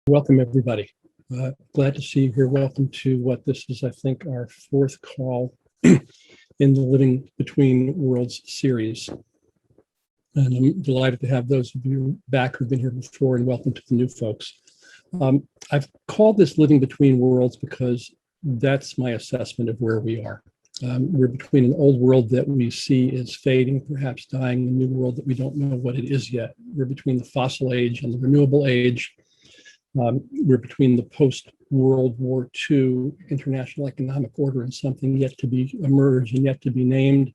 Welcome, everybody. Glad to see you here. Welcome to what this is, I think, our fourth call in the Living Between Worlds series. And I'm delighted to have those of you back who've been here before, and welcome to the new folks. I've called this Living Between Worlds because that's my assessment of where we are. We're between an old world that we see is fading, perhaps dying, a new world that we don't know what it is yet. We're between the fossil age and the renewable age. We're between the post-World War II international economic order and something yet to be emerged and yet to be named.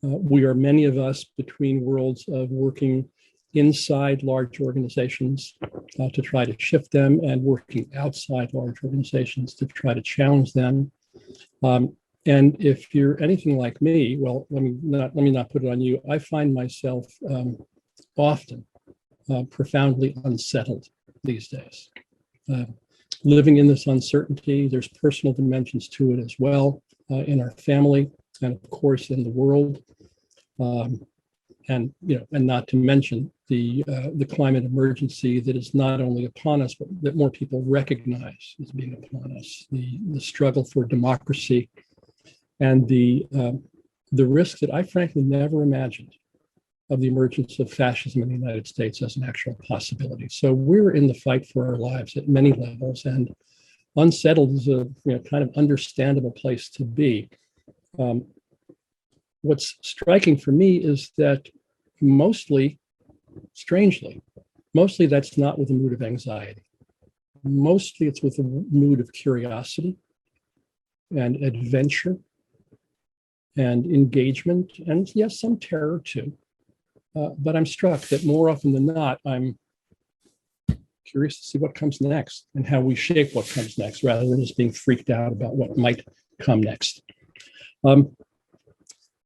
We are, many of us, between worlds of working inside large organizations to try to shift them, and working outside large organizations to try to challenge them. And if you're anything like me, well, let me not put it on you. I find myself often profoundly unsettled these days. Living in this uncertainty, there's personal dimensions to it as well, in our family, and of course in the world, and not to mention the climate emergency that is not only upon us, but that more people recognize as being upon us. The struggle for democracy, and the risk that I frankly never imagined of the emergence of fascism in the United States as an actual possibility. So we're in the fight for our lives at many levels, and unsettled is a kind of understandable place to be. What's striking for me is that mostly, strangely, that's not with a mood of anxiety. Mostly it's with a mood of curiosity and adventure and engagement, and yes, some terror too. But I'm struck that more often than not, I'm curious to see what comes next and how we shape what comes next, rather than just being freaked out about what might come next. I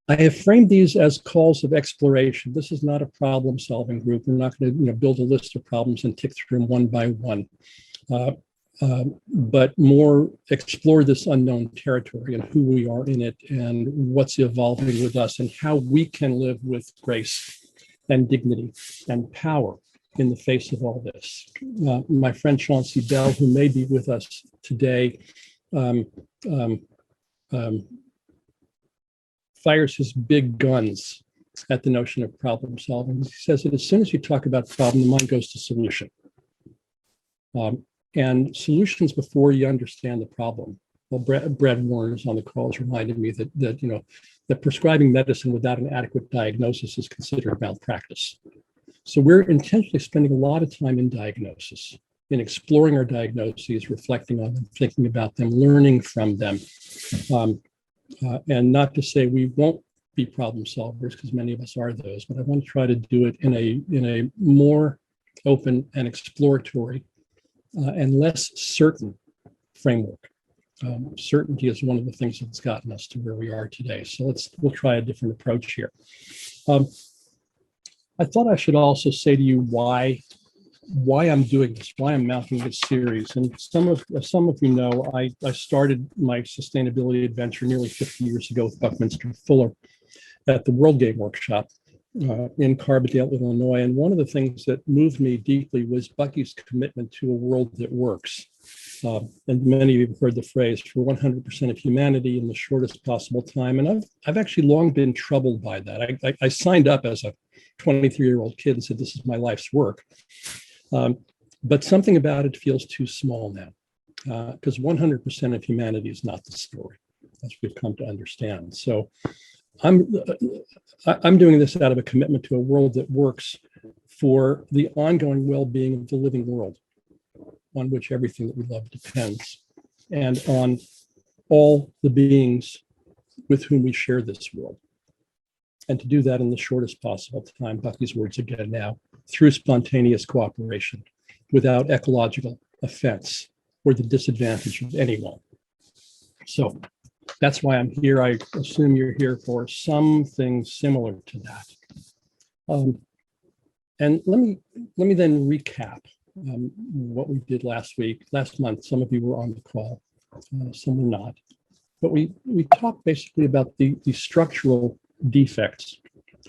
have framed these as calls of exploration. This is not a problem-solving group. We're not going to build a list of problems and tick through them one by one, but more explore this unknown territory and who we are in it and what's evolving with us and how we can live with grace and dignity and power in the face of all this. My friend Chauncey Bell, who may be with us today, fires his big guns at the notion of problem solving. He says that as soon as you talk about problem, the mind goes to solution. And solutions before you understand the problem. Well, Brad Warner is on the call, has reminded me that prescribing medicine without an adequate diagnosis is considered malpractice. So we're intentionally spending a lot of time in diagnosis, in exploring our diagnoses, reflecting on them, thinking about them, learning from them. And not to say we won't be problem solvers, because many of us are those, but I want to try to do it in a more open and exploratory and less certain framework. Certainty is one of the things that's gotten us to where we are today. So we'll try a different approach here. I thought I should also say to you why I'm doing this, why I'm mounting this series. And some of you know, I started my sustainability adventure nearly 50 years ago with Buckminster Fuller at the World Game Workshop in Carbondale, Illinois. And one of the things that moved me deeply was Bucky's commitment to a world that works. And many of you have heard the phrase, for 100% of humanity in the shortest possible time. And I've actually long been troubled by that. I signed up as a 23-year-old kid and said, this is my life's work. But something about it feels too small now, because 100% of humanity is not the story, as we've come to understand. So I'm doing this out of a commitment to a world that works for the ongoing well-being of the living world, on which everything that we love depends, and on all the beings with whom we share this world. And to do that in the shortest possible time, Bucky's words again now, through spontaneous cooperation, without ecological offense or the disadvantage of anyone. So that's why I'm here. I assume you're here for something similar to that. And let me then recap what we did last month. Some of you were on the call, some were not. But we talked basically about the structural defects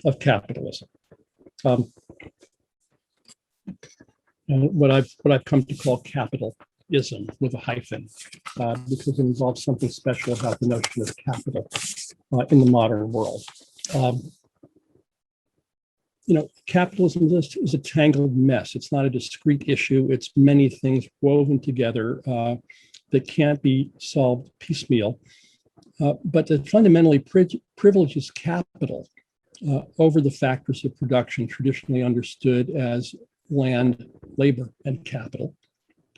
of capitalism. what I've come to call capitalism with a hyphen, because it involves something special about the notion of capital in the modern world. Capitalism is a tangled mess. It's not a discrete issue. It's many things woven together that can't be solved piecemeal, but that fundamentally privileges capital over the factors of production traditionally understood as land, labor, and capital,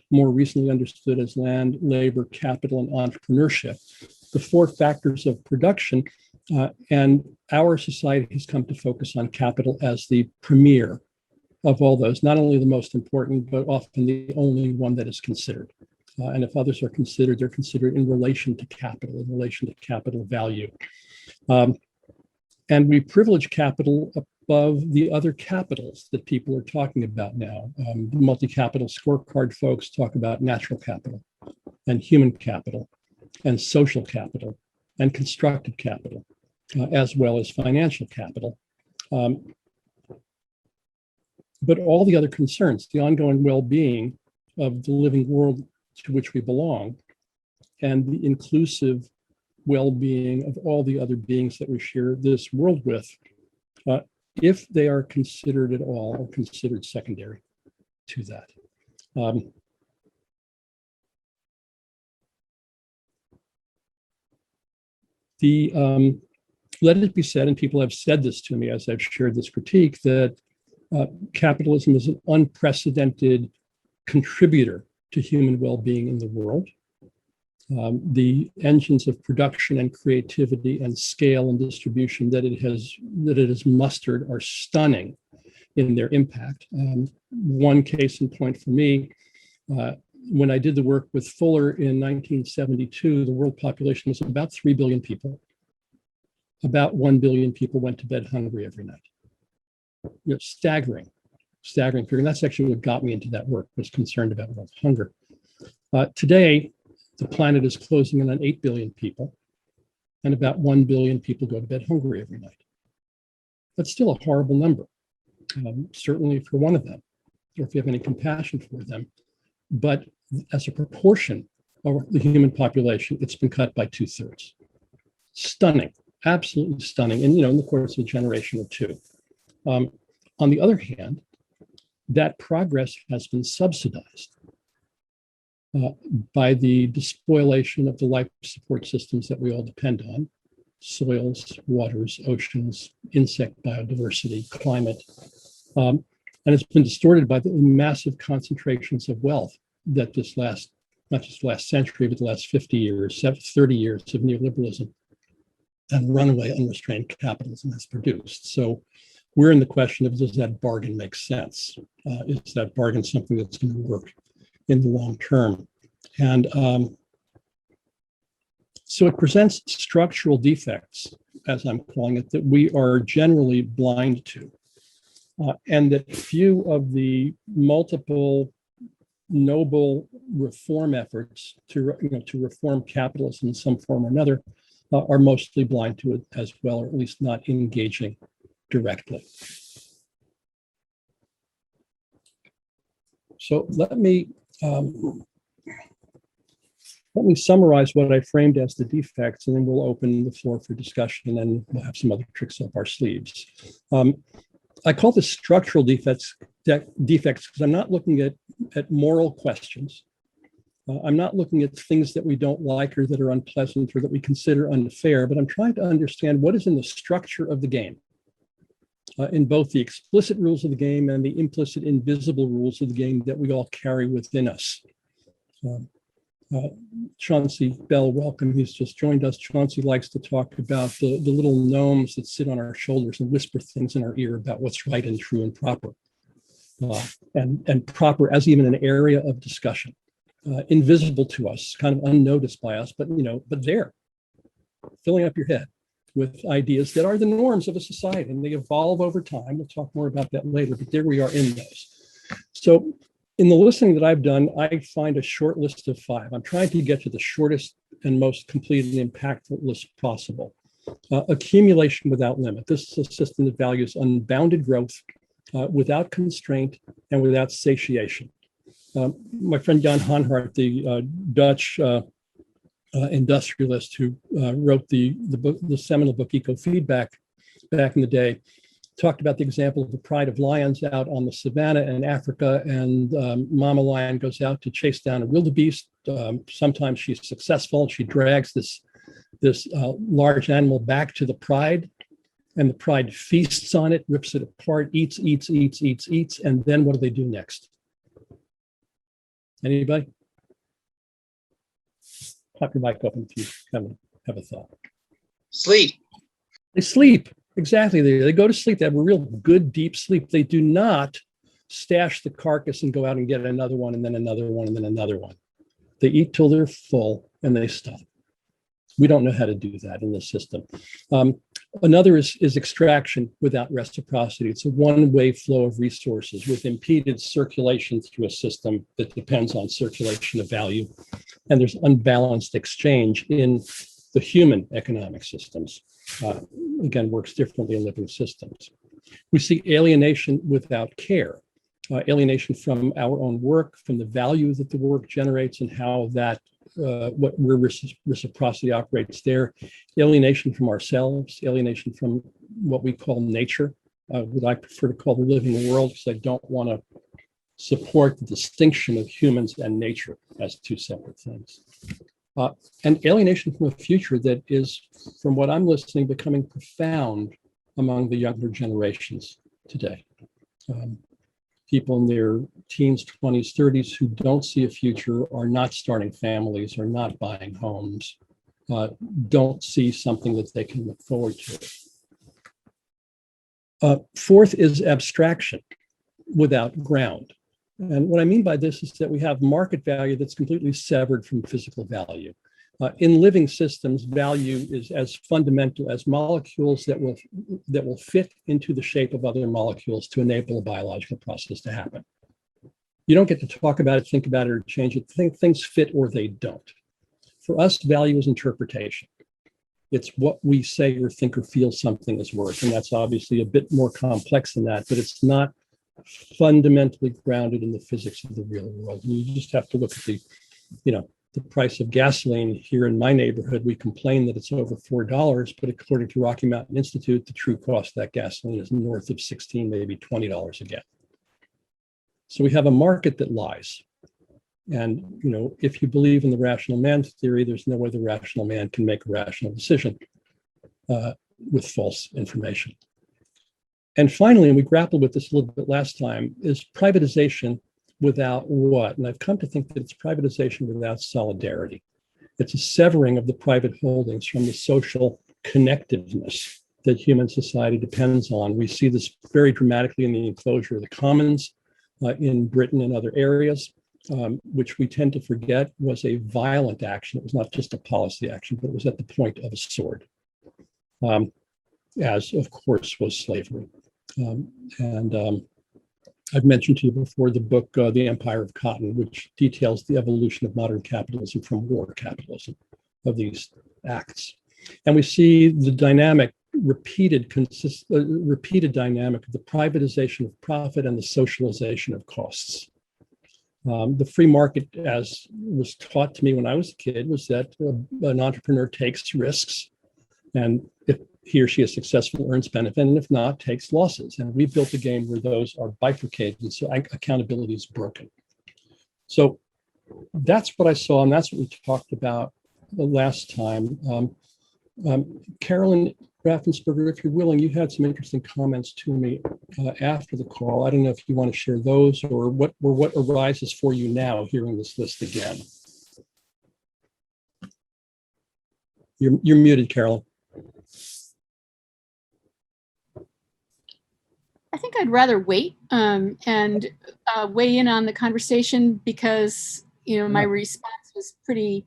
more recently understood as land, labor, capital, and entrepreneurship, the four factors of production. And our society has come to focus on capital as the premier of all those, not only the most important, but often the only one that is considered. And if others are considered, they're considered in relation to capital, in relation to capital value. And we privilege capital above the other capitals that people are talking about now. The multi-capital scorecard folks talk about natural capital and human capital and social capital and constructive capital, as well as financial capital. But all the other concerns, the ongoing well-being of the living world to which we belong, and the inclusive well-being of all the other beings that we share this world with, if they are considered at all, are considered secondary to that. Let it be said, and people have said this to me as I've shared this critique, that capitalism is an unprecedented contributor to human well-being in the world. The engines of production and creativity and scale and distribution that it has mustered are stunning in their impact. One case in point for me, when I did the work with Fuller in 1972, the world population was about 3 billion people. About 1 billion people went to bed hungry every night. Staggering figure. And that's actually what got me into that work, was concerned about world hunger. Today, the planet is closing in on 8 billion people, and about 1 billion people go to bed hungry every night. That's still a horrible number, certainly for one of them, or if you have any compassion for them. But as a proportion of the human population, it's been cut by 2/3. Stunning, absolutely stunning, and in the course of a generation or two. On the other hand, that progress has been subsidized by the despoilation of the life support systems that we all depend on: soils, waters, oceans, insect biodiversity, climate. And it's been distorted by the massive concentrations of wealth that not just the last century, but the last 50 years, 30 years of neoliberalism and runaway unrestrained capitalism has produced. So we're in the question of, does that bargain make sense? Is that bargain something that's going to work in the long term? And so it presents structural defects, as I'm calling it, that we are generally blind to. And that few of the multiple noble reform efforts to reform capitalism in some form or another are mostly blind to it as well, or at least not engaging directly. So let me summarize what I framed as the defects, and then we'll open the floor for discussion, and then we'll have some other tricks up our sleeves. I call this structural defects because I'm not looking at moral questions. I'm not looking at things that we don't like or that are unpleasant or that we consider unfair, but I'm trying to understand what is in the structure of the game, in both the explicit rules of the game and the implicit, invisible rules of the game that we all carry within us. Chauncey Bell, welcome. He's just joined us. Chauncey likes to talk about the little gnomes that sit on our shoulders and whisper things in our ear about what's right and true and proper. And proper as even an area of discussion, invisible to us, kind of unnoticed by us, but there, filling up your head with ideas that are the norms of a society, and they evolve over time. We'll talk more about that later, but there we are in those. So in the listening that I've done, I find a short list of 5. I'm trying to get to the shortest and most complete and impactful list possible. Accumulation without limit. This is a system that values unbounded growth without constraint and without satiation. My friend Jan Hanhart, the Dutch industrialist who wrote the seminal book Eco-Feedback back in the day, talked about the example of the pride of lions out on the savannah in Africa, and mama lion goes out to chase down a wildebeest. Sometimes she's successful. She drags this large animal back to the pride, and the pride feasts on it, rips it apart, eats, and then what do they do next? Anybody? Pop your mic open if you have a thought. Sleep. They sleep. Exactly. They go to sleep. They have a real good, deep sleep. They do not stash the carcass and go out and get another one, and then another one, and then another one. They eat till they're full and they stop. We don't know how to do that in this system. Another is extraction without reciprocity. It's a one-way flow of resources with impeded circulation through a system that depends on circulation of value. And there's unbalanced exchange in the human economic systems. Again, works differently in living systems. We see alienation without care, alienation from our own work, from the value that the work generates and how that, where reciprocity operates there, alienation from ourselves, alienation from what we call nature, what I prefer to call the living world, because I don't want to support the distinction of humans and nature as two separate things. And alienation from a future that is, from what I'm listening, becoming profound among the younger generations today. People in their teens, 20s, 30s who don't see a future, are not starting families, are not buying homes, don't see something that they can look forward to. Fourth is abstraction without ground. And what I mean by this is that we have market value that's completely severed from physical value. In living systems, value is as fundamental as molecules that will fit into the shape of other molecules to enable a biological process to happen. You don't get to talk about it, think about it, or change it. Things fit or they don't. For us, value is interpretation. It's what we say or think or feel something is worth. And that's obviously a bit more complex than that, but it's not fundamentally grounded in the physics of the real world. And you just have to look at the price of gasoline here in my neighborhood. We complain that it's over $4, but according to Rocky Mountain Institute, the true cost of that gasoline is north of $16, maybe $20 a gallon. So we have a market that lies. And if you believe in the rational man theory, there's no way the rational man can make a rational decision with false information. And finally, and we grappled with this a little bit last time, is privatization without what? And I've come to think that it's privatization without solidarity. It's a severing of the private holdings from the social connectiveness that human society depends on. We see this very dramatically in the enclosure of the commons in Britain and other areas, which we tend to forget was a violent action. It was not just a policy action, but it was at the point of a sword, as of course was slavery. I've mentioned to you before the book, The Empire of Cotton, which details the evolution of modern capitalism from war capitalism of these acts. And we see the dynamic, repeated dynamic of the privatization of profit and the socialization of costs. The free market, as was taught to me when I was a kid, was that an entrepreneur takes risks, and if he or she is successful, earns benefit, and if not, takes losses. And we built a game where those are bifurcated, and so accountability is broken. So that's what I saw, and that's what we talked about the last time. Carolyn Raffensperger, if you're willing, you had some interesting comments to me after the call. I don't know if you want to share those or what arises for you now hearing this list again. You're muted, Carolyn. I think I'd rather wait and weigh in on the conversation because, my response was pretty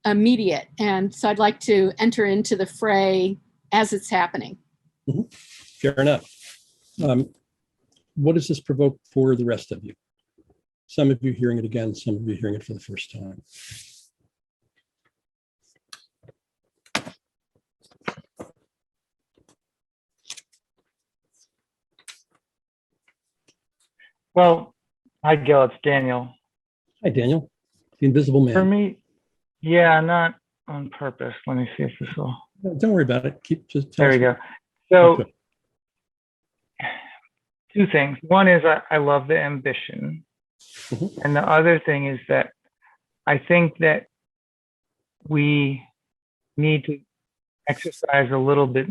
immediate. And so I'd like to enter into the fray as it's happening. Mm-hmm. Fair enough. What does this provoke for the rest of you? Some of you hearing it again, some of you hearing it for the first time. Well, hi, Gil. It's Daniel. Hi, Daniel, the invisible For man. me, yeah, not on purpose. Let me see if this will. Don't worry about it. Just tell There us. we go. Okay. So, two things. One is I love the ambition. Mhm. And the other thing is that I think that we need to exercise a little bit.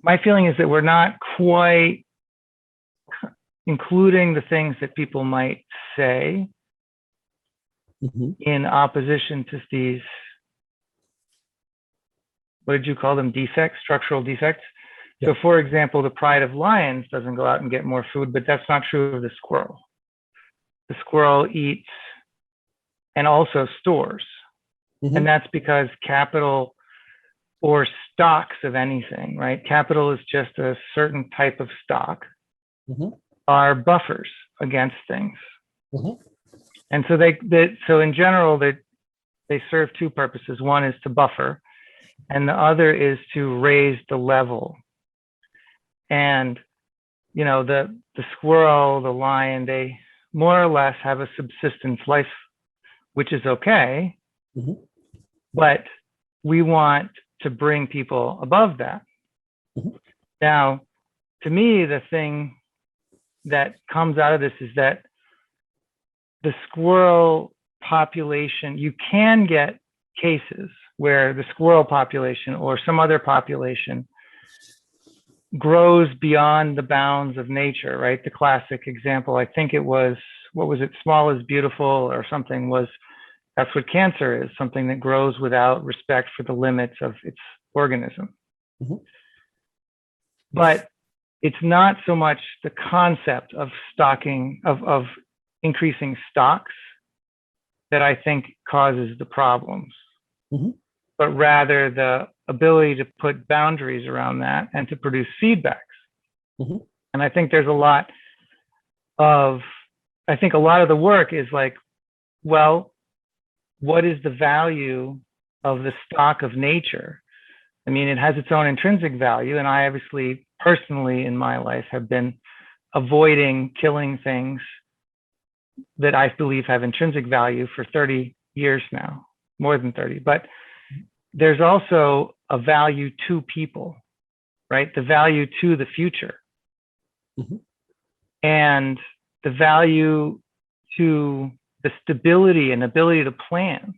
My feeling is that we're not quite including the things that people might say Mhm. in opposition to these, what did you call them? Defects, structural defects. Yeah. So for example, the pride of lions doesn't go out and get more food, but that's not true of the squirrel. The squirrel eats and also stores. Mhm. And that's because capital or stocks of anything, right? Capital is just a certain type of stock, Mhm. are buffers against things. Mhm. And so so in general, they serve two purposes. One is to buffer, and the other is to raise the level. And you know, the squirrel, the lion, they more or less have a subsistence life, which is okay. Mhm. But we want to bring people above that. Mhm. Now, to me, the thing that comes out of this is that the squirrel population, you can get cases where the squirrel population or some other population grows beyond the bounds of nature, right? The classic example, I think it was, what was it, small is beautiful or something, was that's what cancer is, something that grows without respect for the limits of its organism. Mhm. But it's not so much the concept of stocking, of increasing stocks that I think causes the problems, Mhm. but rather the ability to put boundaries around that and to produce feedbacks. Mhm. And I think there's a lot of the work is like, well, what is the value of the stock of nature? I mean, it has its own intrinsic value. And I obviously, personally, in my life, have been avoiding killing things that I believe have intrinsic value for 30 years now, more than 30. But there's also a value to people, right? The value to the future. Mhm. And the value to the stability and ability to plan.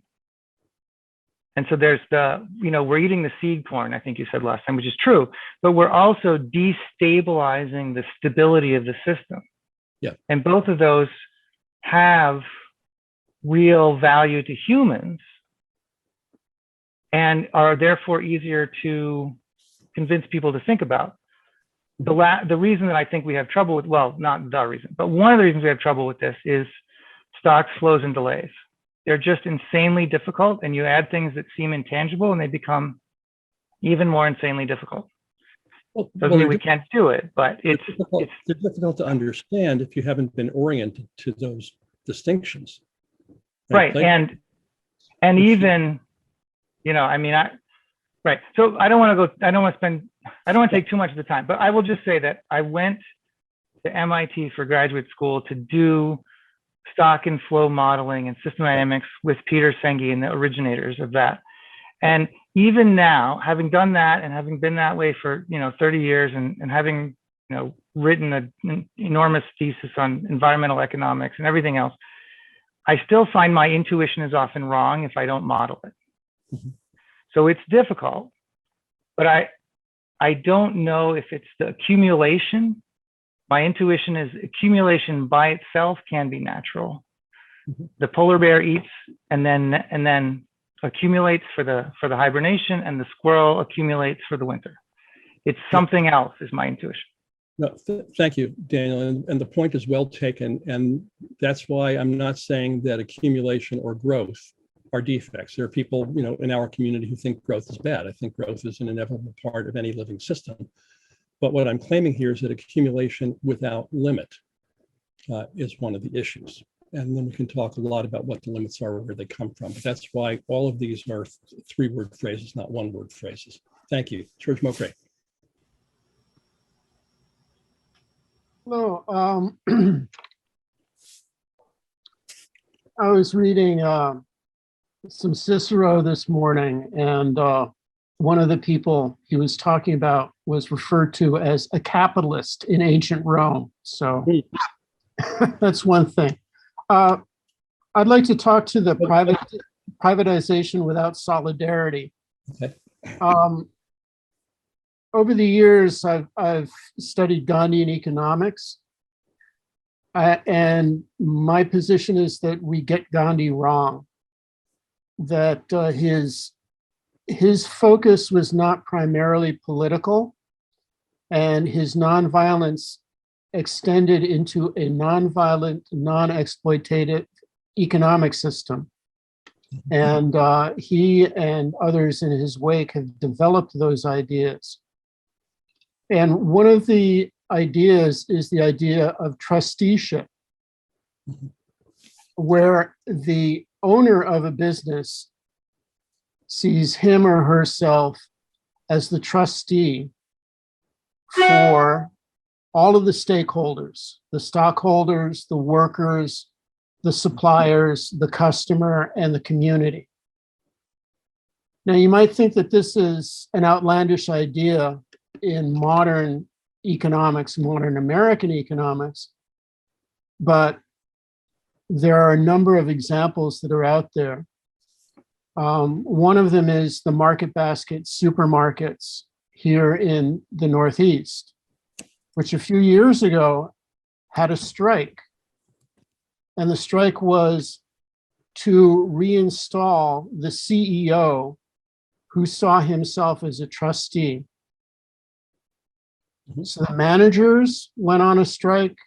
And so there's the, you know, we're eating the seed corn, I think you said last time, which is true, but we're also destabilizing the stability of the system. Yeah. And both of those have real value to humans and are therefore easier to convince people to think about. The reason that I think we have trouble with, well, not the reason, but one of the reasons we have trouble with this is stocks, flows, and delays. They're just insanely difficult, and you add things that seem intangible and they become even more insanely difficult. Well, Doesn't mean we can't do it, but they're difficult to understand if you haven't been oriented to those distinctions. Right. And even, you know, I mean, right. So I don't want to take too much of the time, but I will just say that I went to MIT for graduate school to do stock and flow modeling and system dynamics with Peter Senge and the originators of that. And even now, having done that and having been that way for, you know, 30 years and having, you know, written an enormous thesis on environmental economics and everything else, I still find my intuition is often wrong if I don't model it. Mhm. So it's difficult, but I don't know if it's the accumulation. My intuition is accumulation by itself can be natural. Mhm. The polar bear eats and then accumulates for the hibernation, and the squirrel accumulates for the winter. It's something else, is my intuition. No, thank you, Daniel. And the point is well taken. And that's why I'm not saying that accumulation or growth are defects. There are people, you know, in our community who think growth is bad. I think growth is an inevitable part of any living system. But what I'm claiming here is that accumulation without limit is one of the issues. And then we can talk a lot about what the limits are, where they come from. But that's why all of these are three-word phrases, not one-word phrases. Thank you. George Mokray. Hello. I was reading some Cicero this morning, and one of the people he was talking about was referred to as a capitalist in ancient Rome. So that's one thing. I'd like to talk to the privatization without solidarity. Okay. Over the years, I've studied Gandhian economics. And my position is that we get Gandhi wrong, that his focus was not primarily political, and his nonviolence extended into a nonviolent, non-exploitative economic system. And he and others in his wake have developed those ideas. And one of the ideas is the idea of trusteeship, where the owner of a business sees him or herself as the trustee for all of the stakeholders, the stockholders, the workers, the suppliers, the customer, and the community. Now, you might think that this is an outlandish idea in modern economics, modern American economics, but there are a number of examples that are out there. One of them is the market basket supermarkets here in the Northeast, which a few years ago had a strike. And the strike was to reinstall the CEO who saw himself as a trustee. So the managers went on a strike,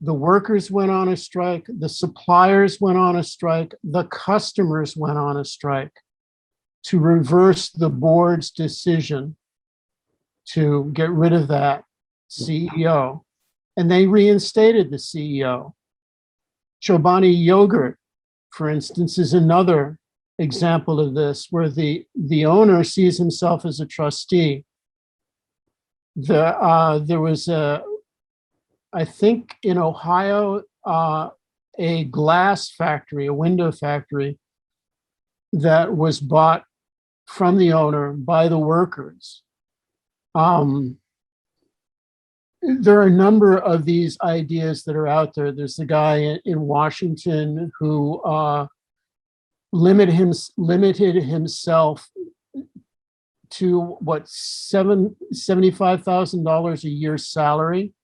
the workers went on a strike, the suppliers went on a strike, the customers went on a strike to reverse the board's decision to get rid of that CEO. And they reinstated the CEO. Chobani Yogurt, for instance, is another example of this, where the owner sees himself as a trustee. There was I think in Ohio, a glass factory, a window factory that was bought from the owner by the workers. There are a number of these ideas that are out there. There's the guy in Washington who limited himself to what, $75,000 a year salary,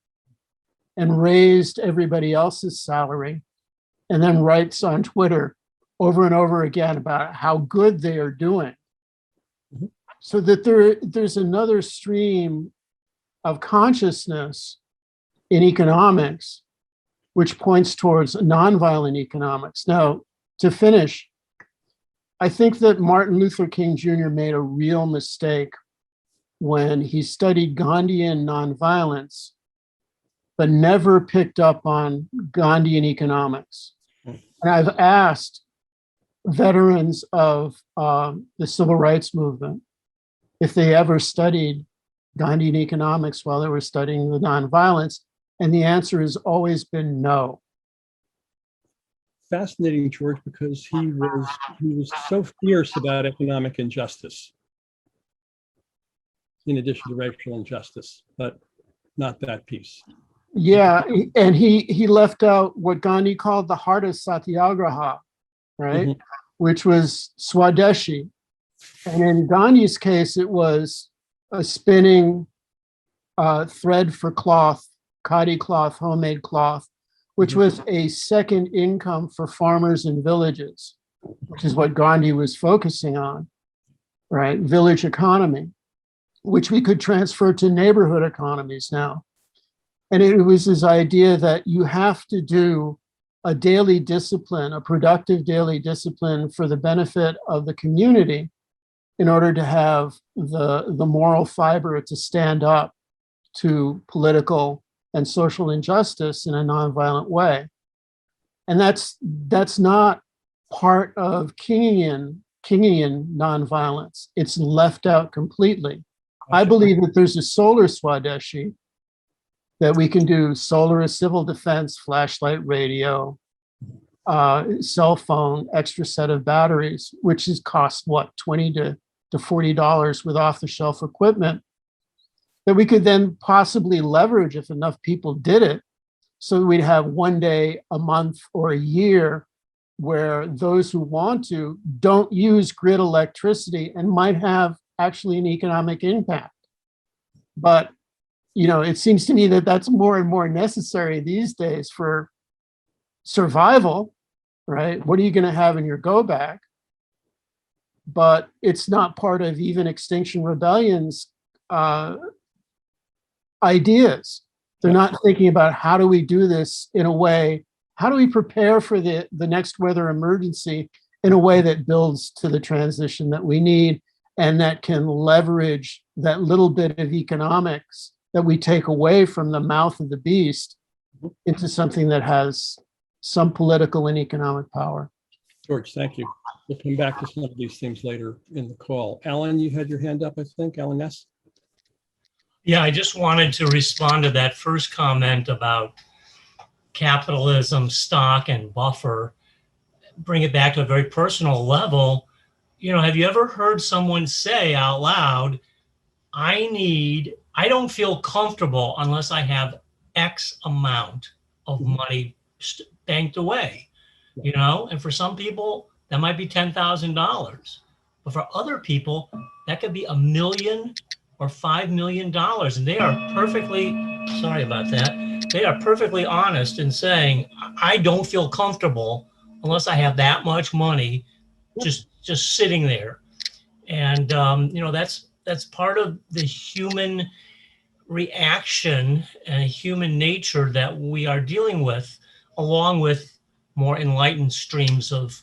and raised everybody else's salary, and then writes on Twitter over and over again about how good they are doing. So that there's another stream of consciousness in economics, which points towards nonviolent economics. Now, to finish, I think that Martin Luther King Jr. made a real mistake when he studied Gandhian nonviolence, but never picked up on Gandhian economics. And I've asked veterans of the civil rights movement if they ever studied Gandhian economics while they were studying the nonviolence, and the answer has always been no. Fascinating, George, because he was so fierce about economic injustice, in addition to racial injustice, but not that piece. Yeah, and he left out what Gandhi called the heart of satyagraha, right? Mm-hmm. Which was Swadeshi. And in Gandhi's case, it was a spinning thread for cloth, khadi cloth, homemade cloth, which was a second income for farmers in villages, which is what Gandhi was focusing on, right? Village economy, which we could transfer to neighborhood economies now. And it was this idea that you have to do a daily discipline, a productive daily discipline for the benefit of the community in order to have the moral fiber to stand up to political and social injustice in a nonviolent way. And that's not part of Kingian nonviolence. It's left out completely. I believe that there's a solar Swadeshi that we can do solar as civil defense, flashlight, radio, cell phone, extra set of batteries, which is cost what, $20 to $40 with off-the-shelf equipment, that we could then possibly leverage if enough people did it. So we'd have one day, a month, or a year where those who want to don't use grid electricity and might have actually an economic impact. But, you know, it seems to me that that's more and more necessary these days for survival, right? What are you going to have in your go bag? But it's not part of even Extinction Rebellion's ideas. They're not thinking about how do we do this in a way, how do we prepare for the next weather emergency in a way that builds to the transition that we need and that can leverage that little bit of economics that we take away from the mouth of the beast into something that has some political and economic power. George, thank you. We'll come back to some of these things later in the call. Alan, you had your hand up, I think. Alan Ness? Yeah, I just wanted to respond to that first comment about capitalism, stock, and buffer. Bring it back to a very personal level. You know, have you ever heard someone say out loud, I don't feel comfortable unless I have X amount of money banked away, you know? And for some people, that might be $10,000. But for other people, that could be $1 million or $5 million. And they are perfectly, sorry about that, they are perfectly honest in saying, I don't feel comfortable unless I have that much money just sitting there. And, you know, that's part of the human reaction and human nature that we are dealing with, along with more enlightened streams of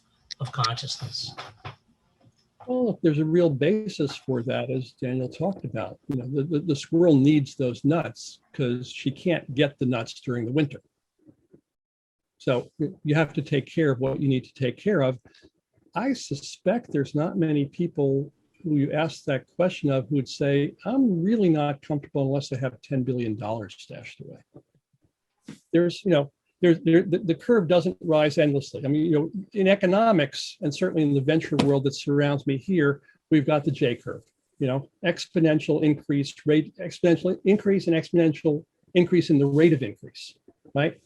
consciousness. Well, there's a real basis for that, as Daniel talked about. You know, the squirrel needs those nuts because she can't get the nuts during the winter. So you have to take care of what you need to take care of. I suspect there's not many people who you ask that question of who would say, I'm really not comfortable unless I have $10 billion stashed away. There's, you know, the curve doesn't rise endlessly. I mean, you know, in economics, and certainly in the venture world that surrounds me here, we've got the J curve, you know, exponential increase rate, exponential increase and exponential increase in the rate of increase, right?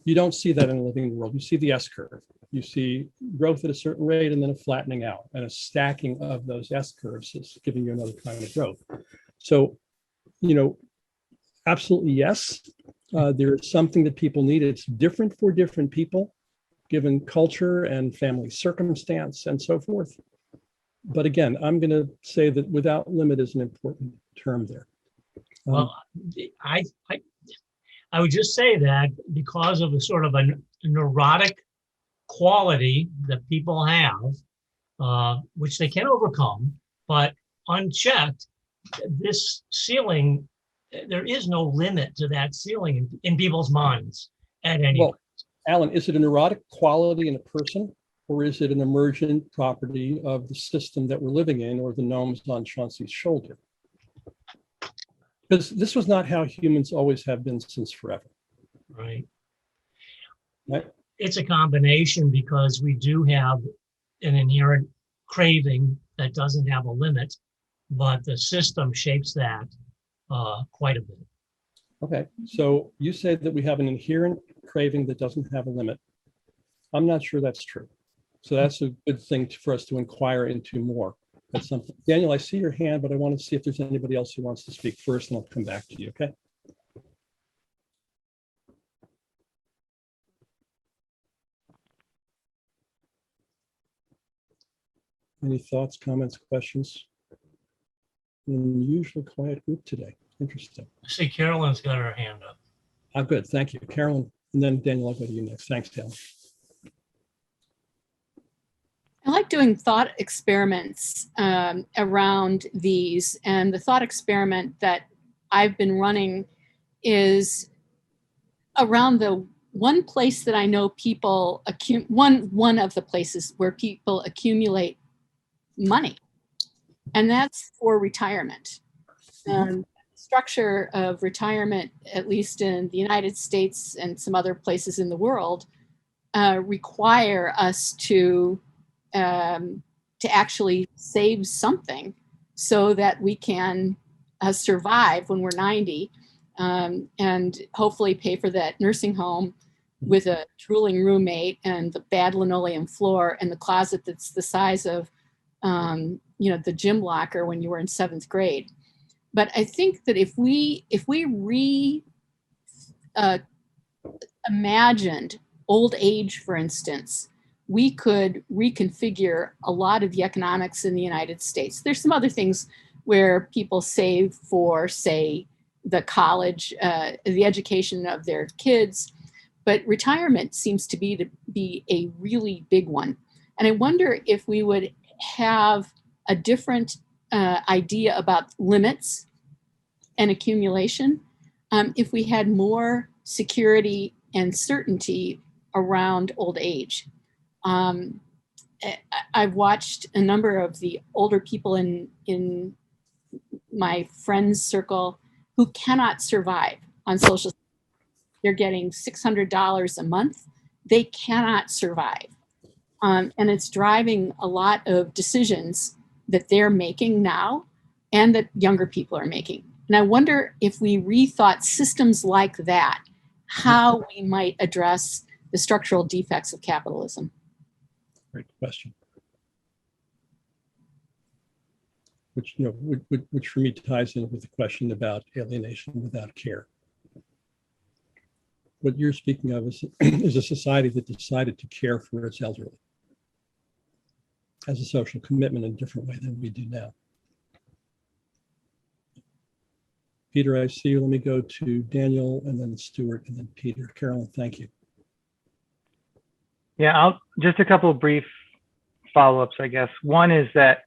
You don't see that in the living world. You see the S curve. You see growth at a certain rate and then a flattening out, and a stacking of those S curves is giving you another kind of growth. So, you know, absolutely yes. There is something that people need. It's different for different people, given culture and family circumstance and so forth. But again, I'm going to say that without limit is an important term there. Well, I would just say that because of a sort of a neurotic quality that people have, which they can overcome, but unchecked, this ceiling, there is no limit to that ceiling in people's minds at any point. Alan, is it a neurotic quality in a person, or is it an emergent property of the system that we're living in, or the gnomes on Chauncey's shoulder? Because this was not how humans always have been since forever. Right. Right. It's a combination, because we do have an inherent craving that doesn't have a limit, but the system shapes that quite a bit. Okay, so you said that we have an inherent craving that doesn't have a limit. I'm not sure that's true. So that's a good thing for us to inquire into more. That's something. Daniel, I see your hand, but I want to see if there's anybody else who wants to speak first, and I'll come back to you, okay? Any thoughts, comments, questions? Unusually quiet group today. Interesting. I see Carolyn's got her hand up. Oh, good. Thank you, Carolyn. And then Daniel, I'll go to you next. Thanks, Daniel. I like doing thought experiments around these. And the thought experiment that I've been running is around the one place that I know people, one of the places where people accumulate money, and that's for retirement. structure of retirement, at least in the United States and some other places in the world, require us to actually save something so that we can survive when we're 90, and hopefully pay for that nursing home with a drooling roommate and the bad linoleum floor and the closet that's the size of the gym locker when you were in 7th grade. But I think that if we imagined old age, for instance, we could reconfigure a lot of the economics in the United States. There's some other things where people save for, say, the college, the education of their kids, but retirement seems to be a really big one. And I wonder if we would have a different idea about limits and accumulation if we had more security and certainty around old age. I've watched a number of the older people in my friends' circle who cannot survive on social. They're getting $600 a month. They cannot survive. And it's driving a lot of decisions that they're making now and that younger people are making. And I wonder if we rethought systems like that, how we might address the structural defects of capitalism. Great question. Which for me ties in with the question about alienation without care. What you're speaking of is a society that decided to care for its elderly as a social commitment in a different way than we do now. Peter, I see you. Let me go to Daniel and then Stuart and then Peter. Carolyn, thank you. Yeah, just a couple of brief follow-ups, I guess. One is that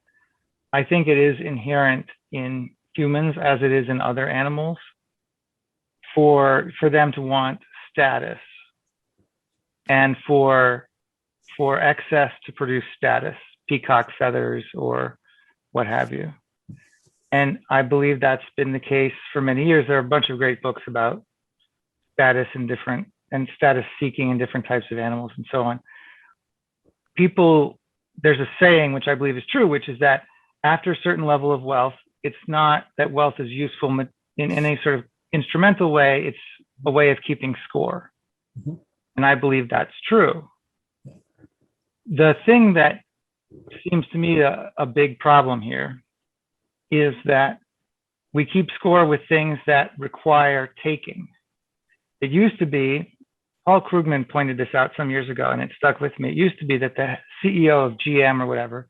I think it is inherent in humans, as it is in other animals, for them to want status and for excess to produce status, peacock feathers or what have you. And I believe that's been the case for many years. There are a bunch of great books about status and status seeking in different types of animals and so on. There's a saying, which I believe is true, which is that after a certain level of wealth, it's not that wealth is useful in any sort of instrumental way, it's a way of keeping score. Mm-hmm. And I believe that's true. The thing that seems to me a big problem here is that we keep score with things that require taking. It used to be, Paul Krugman pointed this out some years ago and it stuck with me. It used to be that the CEO of GM or whatever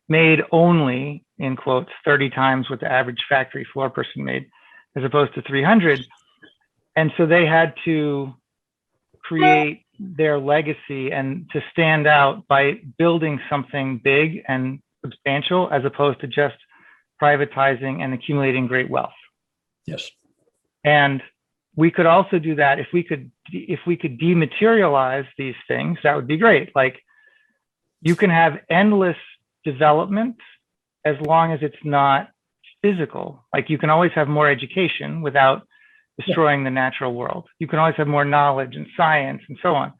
made only, in quotes, 30 times what the average factory floor person made, as opposed to 300. And so they had to create their legacy and to stand out by building something big and substantial, as opposed to just privatizing and accumulating great wealth. Yes. And we could also do that if we could dematerialize these things. That would be great. Like, you can have endless development as long as it's not physical. Like, you can always have more education without destroying the natural world. You can always have more knowledge and science and so on.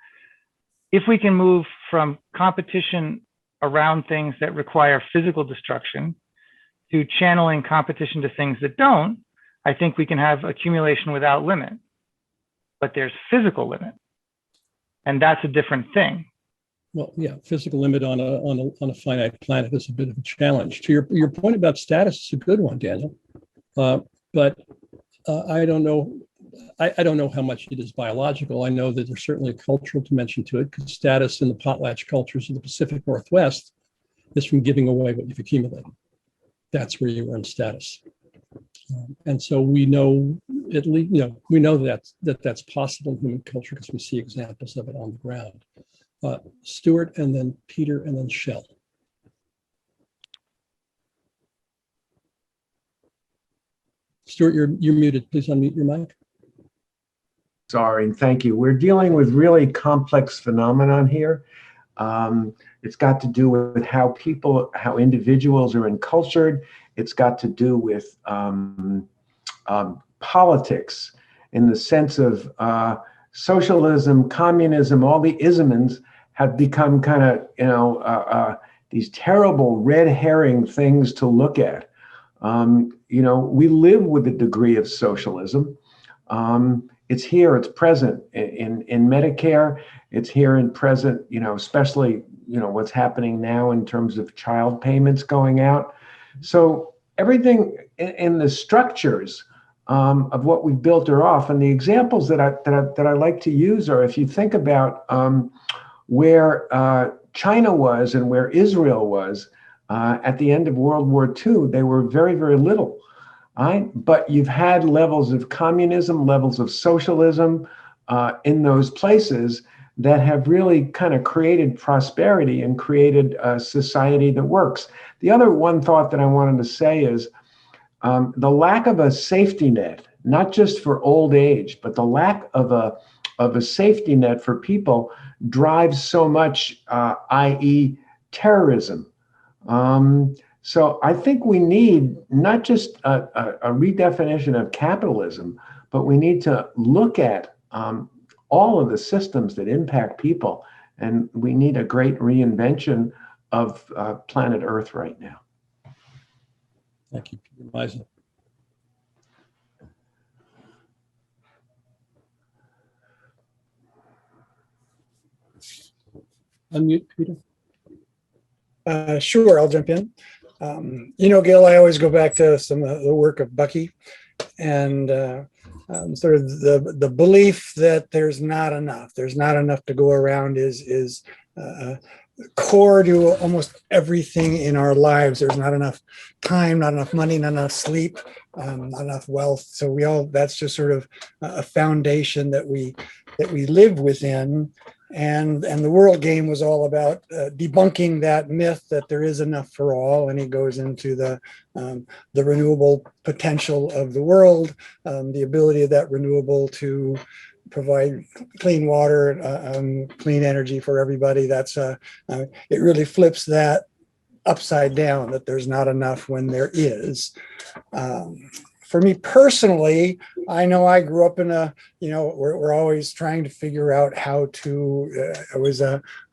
If we can move from competition around things that require physical destruction to channeling competition to things that don't, I think we can have accumulation without limit. But there's physical limit, and that's a different thing. Well, yeah, physical limit on a finite planet is a bit of a challenge. To your point about status is a good one, Daniel. But I don't know. I don't know how much it is biological. I know that there's certainly a cultural dimension to it, because status in the potlatch cultures of the Pacific Northwest is from giving away what you've accumulated. That's where you earn status. And so we know, at least, we know that's possible in human culture because we see examples of it on the ground. Stuart, and then Peter, and then Shell. Stuart, you're muted. Please unmute your mic. Sorry, and thank you. We're dealing with really complex phenomenon here. It's got to do with how individuals are encultured. It's got to do with politics in the sense of socialism, communism, all the isms have become kind of, these terrible red herring things to look at. We live with a degree of socialism. It's here, it's present in Medicare, it's here and present, especially, what's happening now in terms of child payments going out. So everything in the structures of what we've built are off. And the examples that I like to use are, if you think about where China was and where Israel was at the end of World War II, they were very, very little. Right? But you've had levels of communism, levels of socialism in those places that have really kind of created prosperity and created a society that works. The other one thought that I wanted to say is the lack of a safety net, not just for old age, but the lack of a safety net for people drives so much, i.e. terrorism. So I think we need not just a redefinition of capitalism, but we need to look at all of the systems that impact people. And we need a great reinvention of planet Earth right now. Thank you, Peter Meisen. Unmute, Peter. Sure, I'll jump in. Gil, I always go back to some of the work of Bucky and sort of the belief that there's not enough to go around is core to almost everything in our lives. There's not enough time, not enough money, not enough sleep, not enough wealth. So that's just sort of a foundation that we live within. And the world game was all about debunking that myth that there is enough for all. And he goes into the renewable potential of the world, the ability of that renewable to provide clean water, clean energy for everybody. It really flips that upside down, that there's not enough when there is. For me personally, I know I grew up in we're always trying to figure out how to,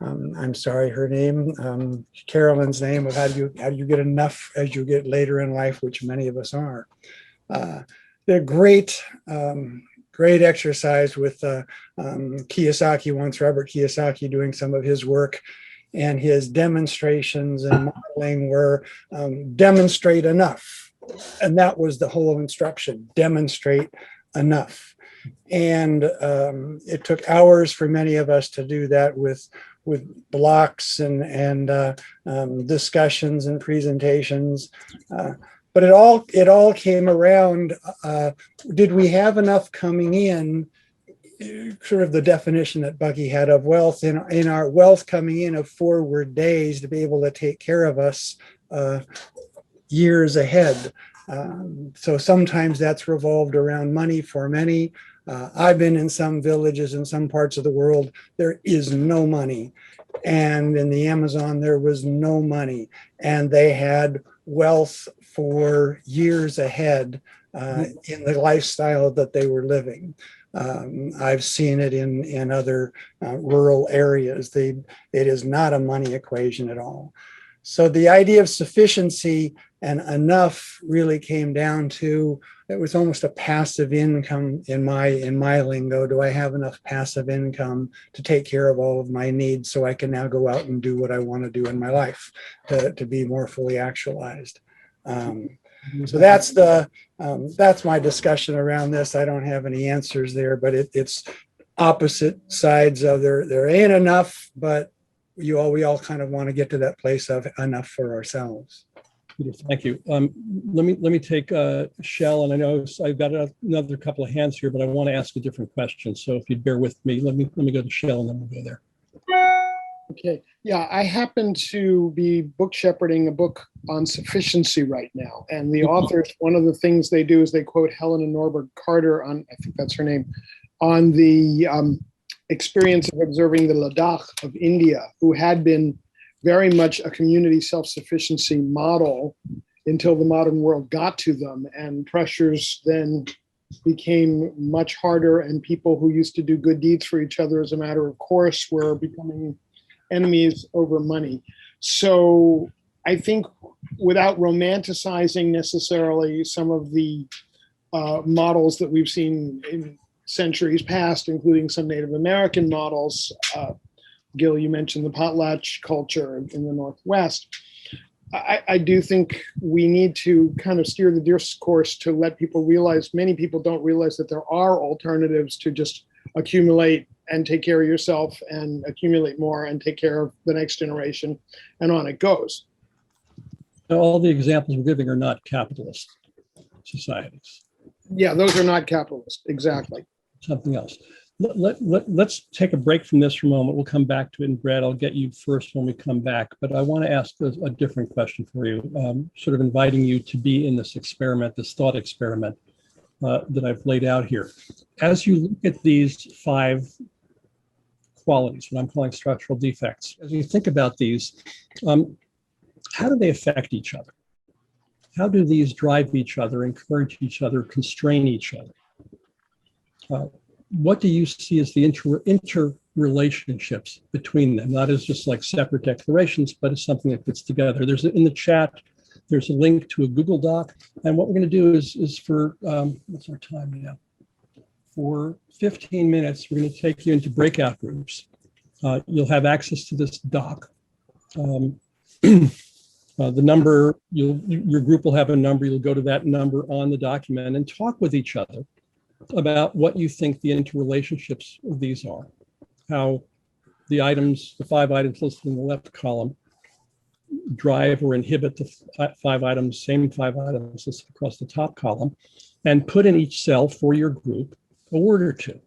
I'm sorry, her name, Carolyn's name, of how do you get enough as you get later in life, which many of us are. They're great exercise with Kiyosaki once, Robert Kiyosaki, doing some of his work, and his demonstrations and modeling were demonstrate enough. And that was the whole instruction, demonstrate enough. And it took hours for many of us to do that with blocks and discussions and presentations. But it all came around. Did we have enough coming in? Sort of the definition that Bucky had of wealth, in our wealth coming in of forward days to be able to take care of us years ahead. So sometimes that's revolved around money for many. I've been in some villages in some parts of the world, there is no money. And in the Amazon, there was no money. And they had wealth for years ahead in the lifestyle that they were living. I've seen it in other rural areas. It is not a money equation at all. So the idea of sufficiency and enough really came down to, it was almost a passive income in my lingo. Do I have enough passive income to take care of all of my needs so I can now go out and do what I want to do in my life to be more fully actualized? So that's my discussion around this. I don't have any answers there, but it's opposite sides of there ain't enough, but we all kind of want to get to that place of enough for ourselves. Peter, thank you. Let me take Shell, and I know I've got another couple of hands here, but I want to ask a different question. So if you'd bear with me, let me go to Shell, and then we'll go there. Okay. Yeah, I happen to be book shepherding a book on sufficiency right now, and the authors, one of the things they do is they quote Helena Norberg Carter on, I think that's her name, on the experience of observing the Ladakh of India, who had been very much a community self-sufficiency model, until the modern world got to them, and pressures then became much harder, and people who used to do good deeds for each other as a matter of course were becoming enemies over money. So I think, without romanticizing necessarily some of the models that we've seen in centuries past, including some Native American models, Gil, you mentioned the potlatch culture in the Northwest. I do think we need to kind of steer the discourse to let people realize, many people don't realize that there are alternatives to just accumulate and take care of yourself and accumulate more and take care of the next generation, and on it goes. All the examples we're giving are not capitalist societies. Yeah, those are not capitalist, exactly. Something else. Let's take a break from this for a moment. We'll come back to it, and Brad, I'll get you first when we come back. But I want to ask a different question for you, sort of inviting you to be in this experiment, this thought experiment that I've laid out here. As you look at these 5 qualities, what I'm calling structural defects, as you think about these, how do they affect each other? How do these drive each other, encourage each other, constrain each other? What do you see as the interrelationships between them? Not as just like separate declarations, but as something that fits together. In the chat, there's a link to a Google Doc. And what we're going to do is for, what's our time now? For 15 minutes, we're going to take you into breakout groups. You'll have access to this doc. The number, your group will have a number. You'll go to that number on the document and talk with each other about what you think the interrelationships of these are, how the items, the 5 items listed in the left column, drive or inhibit the 5 items, same 5 items listed across the top column, and put in each cell for your group a word or two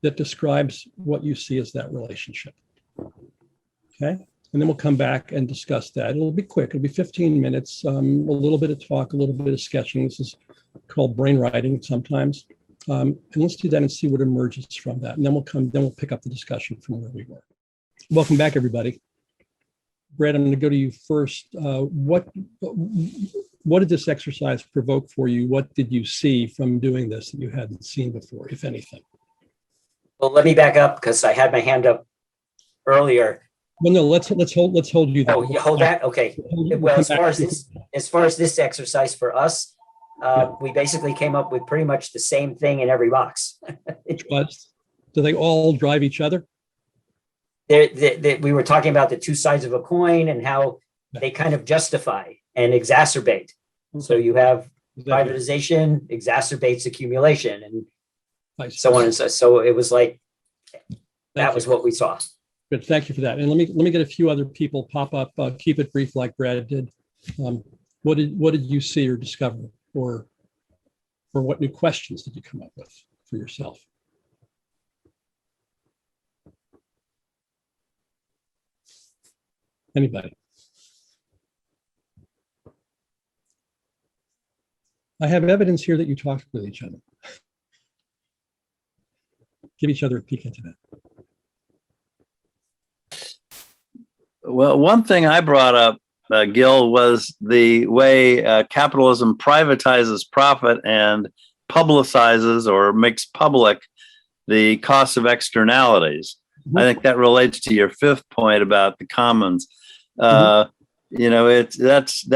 that describes what you see as that relationship. Okay, and then we'll come back and discuss that. It'll be quick. It'll be 15 minutes, a little bit of talk, a little bit of sketching. This is called brainwriting sometimes. And let's do that and see what emerges from that. And then we'll pick up the discussion from where we were. Welcome back, everybody. Brad, I'm going to go to you first. What did this exercise provoke for you? What did you see from doing this that you hadn't seen before, if anything? Well, let me back up because I had my hand up earlier. Well, no, let's hold you there. Oh, you hold that? Okay. Well, as far as this exercise for us, we basically came up with pretty much the same thing in every box. But do they all drive each other? We were talking about the 2 sides of a coin and how they kind of justify and exacerbate. Okay. So you have privatization exacerbates accumulation and so on and so. So it was like that was what we saw. Good, thank you for that. And let me get a few other people pop up. Keep it brief, like Brad did. What did you see or discover, or what new questions did you come up with for yourself? Anybody? I have evidence here that you talked with each other. Give each other a peek into that. Well, one thing I brought up, Gil, was the way capitalism privatizes profit and publicizes or makes public the costs of externalities. Mm-hmm. I think that relates to your 5th point about the commons. You know, that's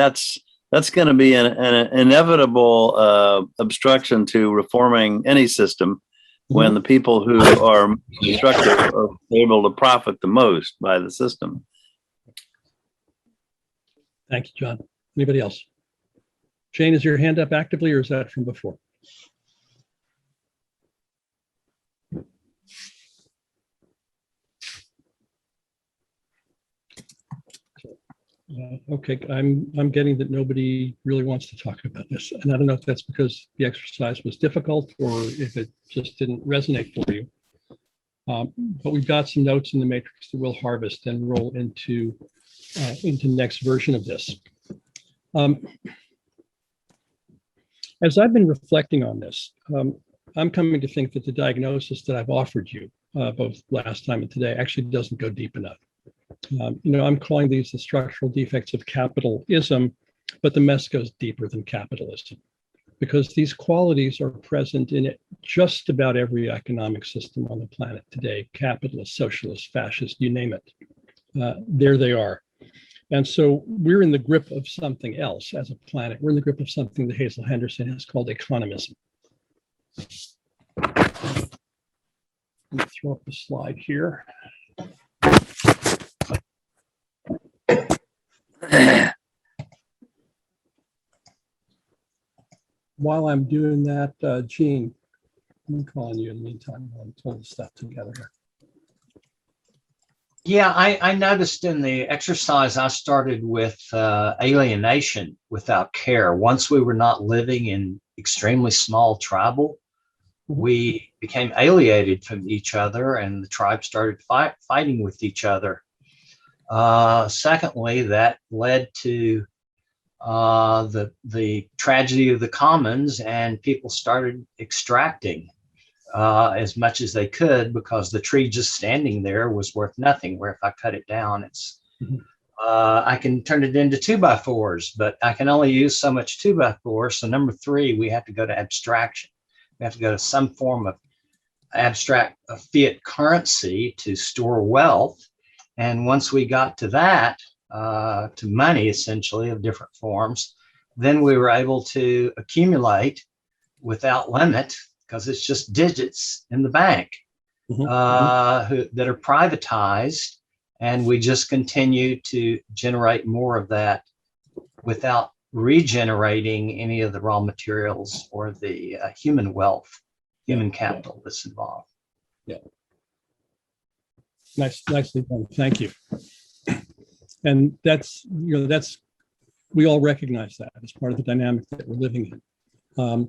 going to be an inevitable obstruction to reforming any system when the people who are destructive are able to profit the most by the system. Thank you, John. Anybody else? Jane, is your hand up actively, or is that from before? Okay, I'm getting that nobody really wants to talk about this, and I don't know if that's because the exercise was difficult or if it just didn't resonate for you. But we've got some notes in the matrix that we'll harvest and roll into the next version of this. As I've been reflecting on this, I'm coming to think that the diagnosis that I've offered you, both last time and today, actually doesn't go deep enough. You know, I'm calling these the structural defects of capitalism, But the mess goes deeper than capitalism, because these qualities are present in just about every economic system on the planet today: capitalist, socialist, fascist, you name it. There they are. And so we're in the grip of something else as a planet. We're in the grip of something that Hazel Henderson has called economism. Let me throw up a slide here. While I'm doing that, Gene, I'm calling you in the meantime while I'm pulling stuff together here. Yeah, I noticed in the exercise I started with alienation without care. Once we were not living in extremely small tribal, we became alienated from each other, and the tribe started fighting with each other. Secondly, that led to the tragedy of the commons, and people started extracting as much as they could, because the tree just standing there was worth nothing, where if I cut it down, it's I can turn it into 2x4s, but I can only use so much 2x4. So number 3, we have to go to abstraction. We have to go to some form of abstract fiat currency to store wealth. And once we got to that, to money essentially of different forms, then we were able to accumulate without limit, because it's just digits in the bank that are privatized, and we just continue to generate more of that without regenerating any of the raw materials or the human wealth, human capital that's involved. Yeah. Nicely done. Thank you. And that's, we all recognize that as part of the dynamic that we're living in.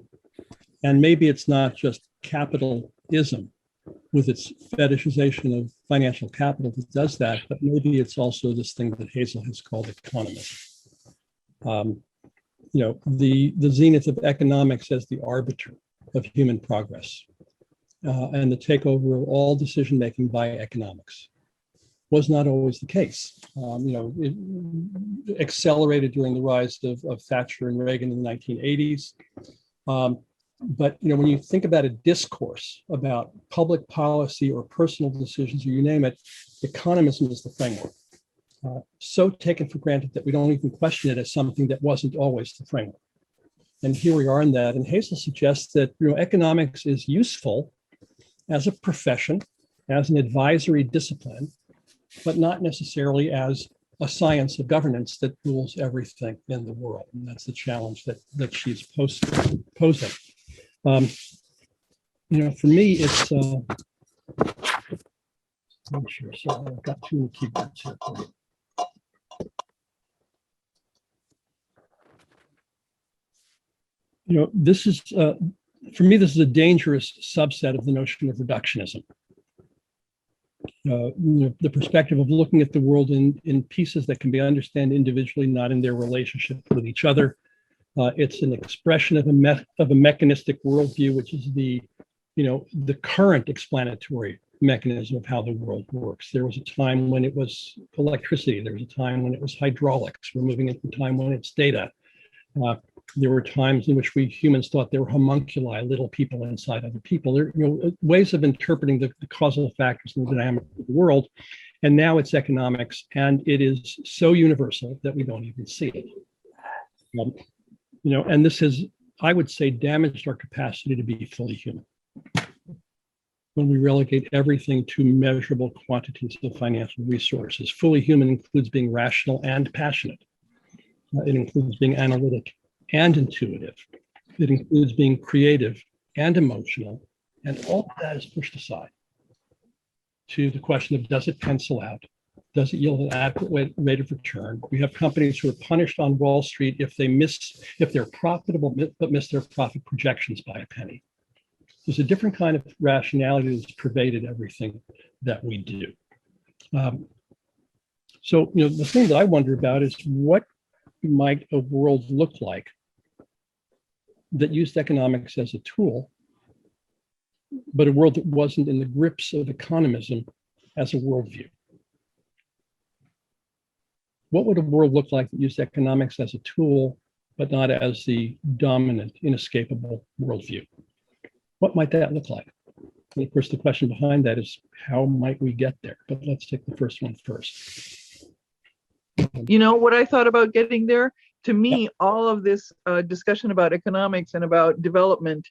And maybe it's not just capitalism with its fetishization of financial capital that does that, but maybe it's also this thing that Hazel has called economism. The zenith of economics as the arbiter of human progress, and the takeover of all decision-making by economics was not always the case. It accelerated during the rise of Thatcher and Reagan in the 1980s. But when you think about a discourse about public policy or personal decisions, or you name it, economism is the framework. So taken for granted that we don't even question it as something that wasn't always the framework. And here we are in that. And Hazel suggests that economics is useful as a profession, as an advisory discipline, but not necessarily as a science of governance that rules everything in the world. And that's the challenge that she's posing. For me, it's I'm sure. Sorry, I've got too many keyboards here. This is for me. This is a dangerous subset of the notion of reductionism. The perspective of looking at the world in pieces that can be understood individually, not in their relationship with each other. It's an expression of a mechanistic worldview, which is the current explanatory mechanism of how the world works. There was a time when it was electricity. There was a time when it was hydraulics. We're moving into a time when it's data. There were times in which we humans thought there were homunculi, little people inside other people. There are ways of interpreting the causal factors and the dynamic of the world. And now it's economics, and it is so universal that we don't even see it. And this has, I would say, damaged our capacity to be fully human. When we relegate everything to measurable quantities of financial resources. Fully human includes being rational and passionate. It includes being analytic and intuitive. It includes being creative and emotional. And all of that is pushed aside to the question of, does it pencil out? Does it yield an adequate rate of return? We have companies who are punished on Wall Street if they're profitable, but miss their profit projections by a penny. There's a different kind of rationality that's pervaded everything that we do. So, the thing that I wonder about is, what might a world look like that used economics as a tool, but a world that wasn't in the grips of economism as a worldview? What would a world look like that used economics as a tool, but not as the dominant, inescapable worldview? What might that look like? And of course, the question behind that is, how might we get there? But let's take the first one first. You know what I thought about getting there? To me, all of this discussion about economics and about development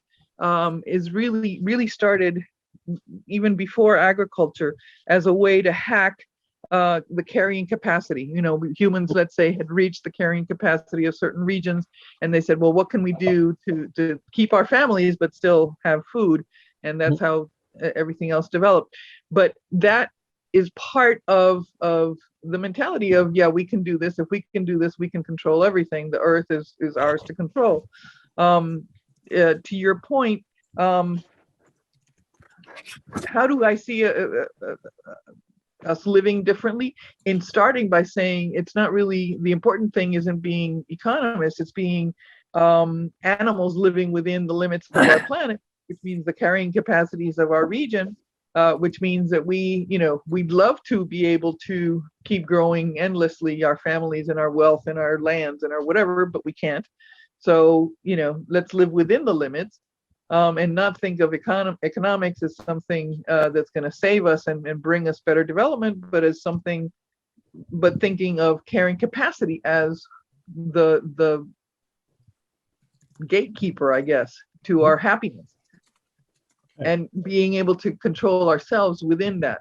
is really started even before agriculture as a way to hack the carrying capacity. You know, humans, let's say, had reached the carrying capacity of certain regions, and they said, well, what can we do to keep our families but still have food? And that's how everything else developed. But that is part of the mentality of, yeah, we can do this. If we can do this, we can control everything. The earth is ours to control. To your point, how do I see us living differently? In starting by saying it's not really, the important thing isn't being economists, it's being animals living within the limits of our planet, which means the carrying capacities of our region, which means that we'd love to be able to keep growing endlessly, our families and our wealth and our lands and our whatever, but we can't. So, let's live within the limits. And not think of economics as something that's going to save us and bring us better development, but thinking of carrying capacity as the gatekeeper, I guess, to our happiness, and being able to control ourselves within that.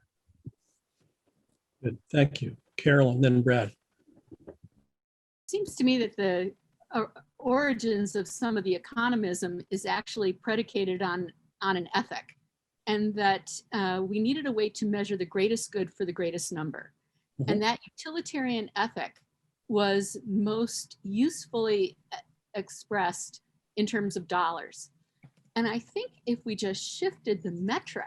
Good, thank you, Carol, and then Brad. Seems to me that the origins of some of the economism is actually predicated on an ethic, and that we needed a way to measure the greatest good for the greatest number. Mm-hmm. And that utilitarian ethic was most usefully expressed in terms of dollars. And I think if we just shifted the metric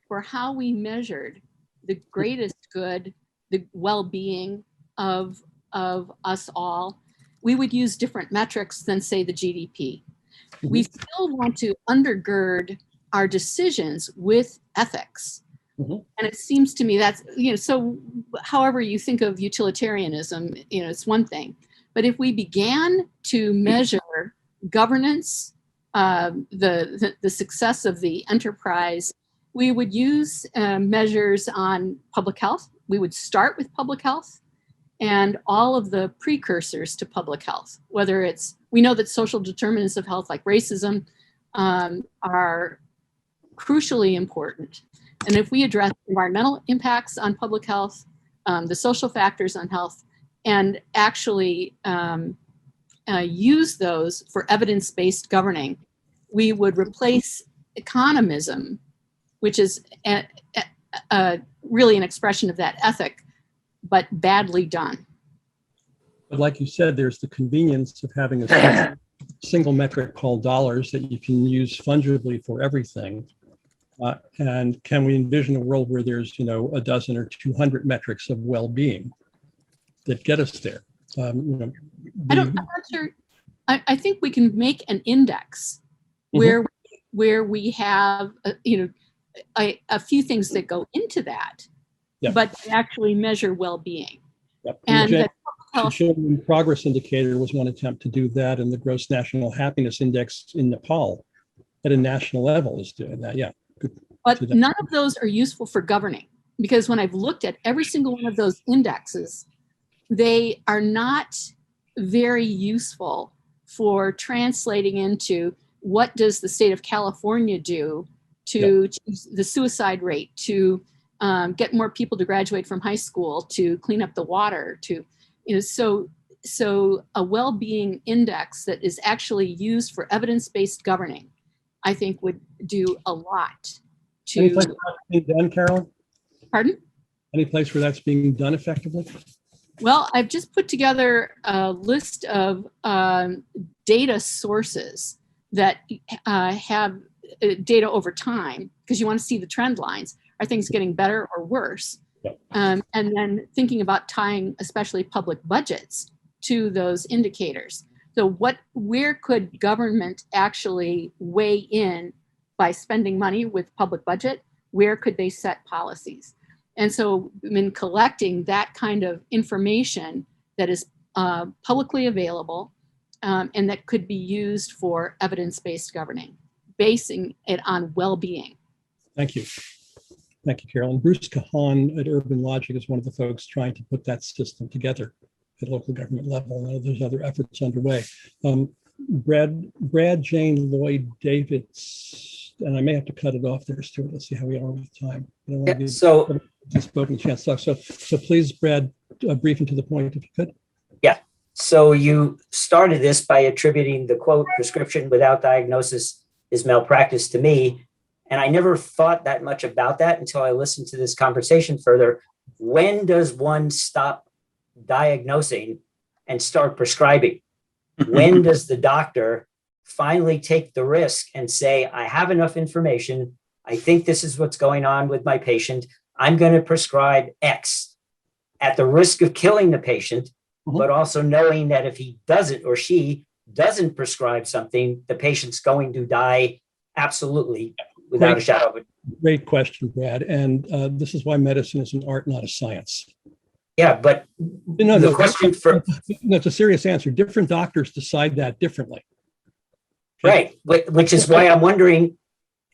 for how we measured the greatest good, the well-being of us all, we would use different metrics than, say, the GDP. Mm-hmm. We still want to undergird our decisions with ethics. Mm-hmm. And it seems to me that's, so however you think of utilitarianism, it's one thing. But if we began to measure governance, the success of the enterprise, we would use measures on public health. We would start with public health and all of the precursors to public health, whether it's, we know that social determinants of health like racism are crucially important. And if we address environmental impacts on public health, the social factors on health, and actually use those for evidence-based governing, we would replace economism, which is really an expression of that ethic, but badly done. But like you said, there's the convenience of having a single metric called dollars that you can use fungibly for everything. And can we envision a world where there's, a dozen or 200 metrics of well-being that get us there? I'm not sure. I think we can make an index where we have, a few things that go into that, but actually measure well-being. Yep. And the Children Progress Indicator was one attempt to do that, and the Gross National Happiness Index in Nepal at a national level is doing that. Yeah. But none of those are useful for governing, because when I've looked at every single one of those indexes, they are not very useful for translating into what does the state of California do to change the suicide rate, to get more people to graduate from high school, to clean up the water, to, so a well-being index that is actually used for evidence-based governing, I think would do a lot to. Any place where that's being done, Carolyn? Pardon? Any place where that's being done effectively? Well, I've just put together a list of data sources that have data over time, because you want to see the trend lines. Are things getting better or worse? Yep. And then thinking about tying especially public budgets to those indicators. So where could government actually weigh in by spending money with public budget? Where could they set policies? And so in collecting that kind of information, that is publicly available and that could be used for evidence-based governing, basing it on well-being. Thank you. Thank you, Carolyn. Bruce Kahan at Urban Logic is one of the folks trying to put that system together at local government level. And there's other efforts underway. Brad, Jane, Lloyd, Davids, and I may have to cut it off there, Stuart. Let's see how we are with time. I don't want to give spoken chance to talk. So please, Brad, brief and to the point if you could. Yeah. So you started this by attributing the quote, prescription without diagnosis is malpractice to me. And I never thought that much about that until I listened to this conversation further. When does one stop diagnosing and start prescribing? When does the doctor finally take the risk and say, I have enough information. I think this is what's going on with my patient. I'm going to prescribe X at the risk of killing the patient, but also knowing that if he doesn't or she doesn't prescribe something, the patient's going to die absolutely without a shadow of it. Great question, Brad. And this is why medicine is an art, not a science. Yeah, but the question for... No, it's a serious answer. Different doctors decide that differently. Right, which is why I'm wondering,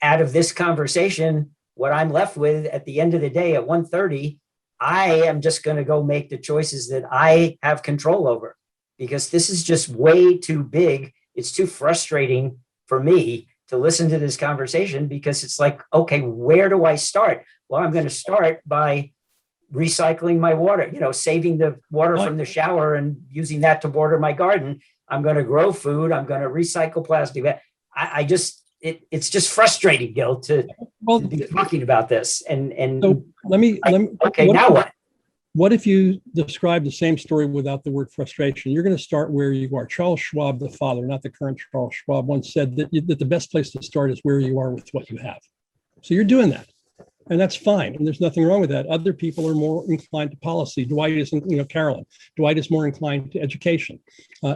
out of this conversation, what I'm left with at the end of the day at 1:30, I am just going to go make the choices that I have control over, because this is just way too big. It's too frustrating for me to listen to this conversation, because it's like, okay, where do I start? Well, I'm going to start by recycling my water, saving the water from the shower and using that to water my garden. I'm going to grow food. I'm going to recycle plastic. It's just frustrating, Gil, to be talking about this. And so let me. Okay, now what? What if you describe the same story without the word frustration? You're going to start where you are. Charles Schwab, the father, not the current Charles Schwab, once said that the best place to start is where you are with what you have. So you're doing that. And that's fine. And there's nothing wrong with that. Other people are more inclined to policy. Dwight isn't, Carolyn. Dwight is more inclined to education.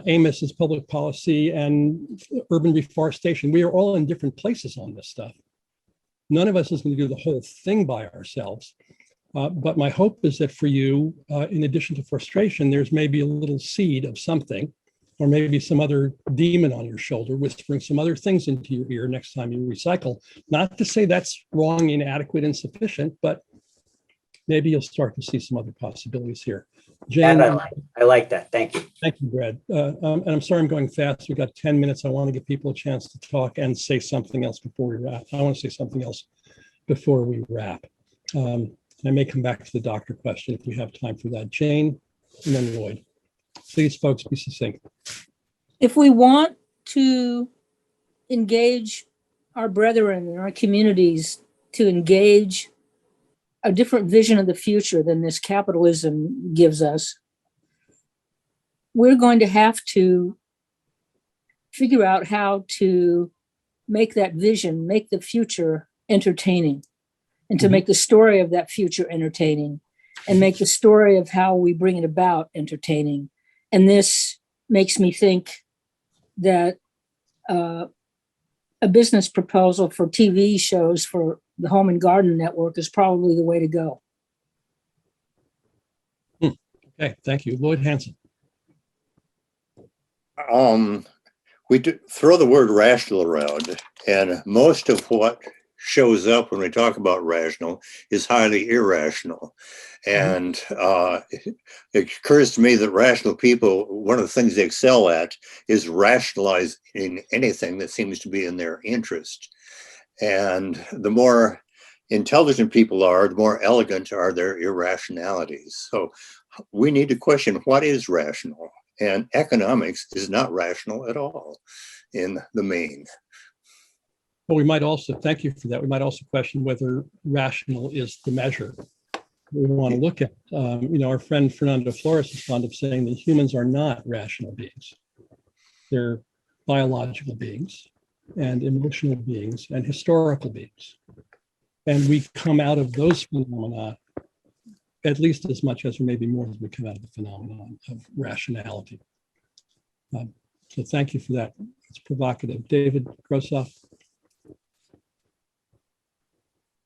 Amos is public policy and urban reforestation. We are all in different places on this stuff. None of us is going to do the whole thing by ourselves. But my hope is that for you, in addition to frustration, there's maybe a little seed of something, or maybe some other demon on your shoulder whispering some other things into your ear next time you recycle. Not to say that's wrong, inadequate, insufficient, but maybe you'll start to see some other possibilities here. Jane, I like that. Thank you. Thank you, Brad. And I'm sorry I'm going fast. We've got 10 minutes. I want to give people a chance to talk and say something else before we wrap. I want to say something else before we wrap. I may come back to the doctor question if we have time for that. Jane, and then Lloyd. Please, folks, be succinct. If we want to engage our brethren in our communities, to engage a different vision of the future than this capitalism gives us, we're going to have to figure out how to make that vision, make the future entertaining, and to make the story of that future entertaining, and make the story of how we bring it about entertaining. And this makes me think that a business proposal for TV shows for the Home and Garden Network is probably the way to go. Okay, thank you. Lloyd Hansen. We throw the word rational around, and most of what shows up when we talk about rational is highly irrational. And it occurs to me that rational people, one of the things they excel at is rationalizing anything that seems to be in their interest. And the more intelligent people are, the more elegant are their irrationalities. So we need to question what is rational. And economics is not rational at all in the main. Well, we might also, thank you for that. We might also question whether rational is the measure we want to look at. Our friend Fernando Flores is fond of saying that humans are not rational beings. They're biological beings and emotional beings and historical beings. And we come out of those phenomena at least as much as, or maybe more, as we come out of the phenomenon of rationality. So thank you for that. It's provocative. David Grossoff.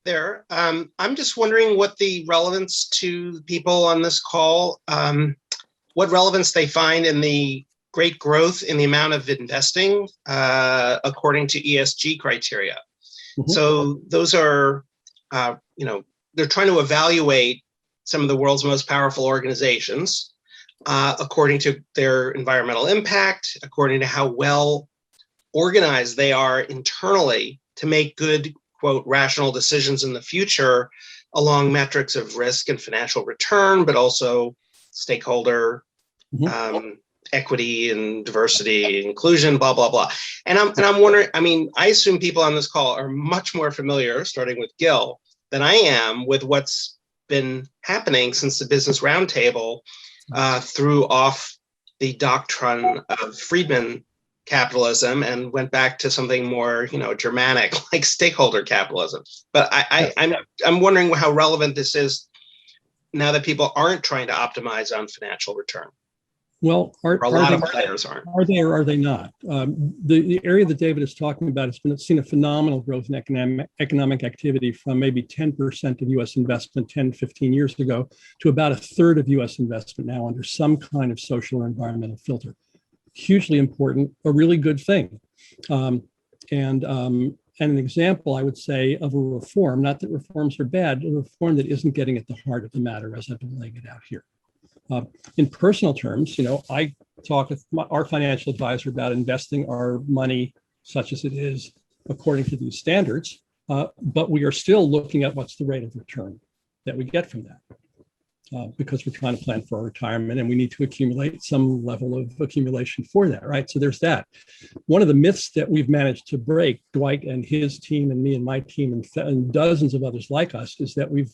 There. I'm just wondering what the relevance to people on this call what relevance they find in the great growth in the amount of investing according to ESG criteria. So those are, they're trying to evaluate some of the world's most powerful organizations according to their environmental impact, according to how well organized they are internally to make good, quote, rational decisions in the future along metrics of risk and financial return, but also stakeholder equity and diversity, inclusion, blah, blah, blah. And I'm wondering, I mean, I assume people on this call are much more familiar, starting with Gil, than I am with what's been happening since the Business Roundtable threw off the doctrine of Friedman capitalism and went back to something more, Germanic, like stakeholder capitalism. But I'm wondering how relevant this is now that people aren't trying to optimize on financial return. Well, a lot of players aren't. Are they or are they not? The area that David is talking about has seen a phenomenal growth in economic activity from maybe 10% of U.S. investment 10, 15 years ago to about a third of U.S. investment now under some kind of social or environmental filter. Hugely important, a really good thing. And an example, I would say, of a reform, not that reforms are bad, a reform that isn't getting at the heart of the matter as I've been laying it out here. In personal terms, I talk with our financial advisor about investing our money, such as it is, according to these standards, but we are still looking at what's the rate of return that we get from that, because we're trying to plan for our retirement and we need to accumulate some level of accumulation for that, right? So there's that. One of the myths that we've managed to break, Dwight and his team and me and my team and dozens of others like us, is that we've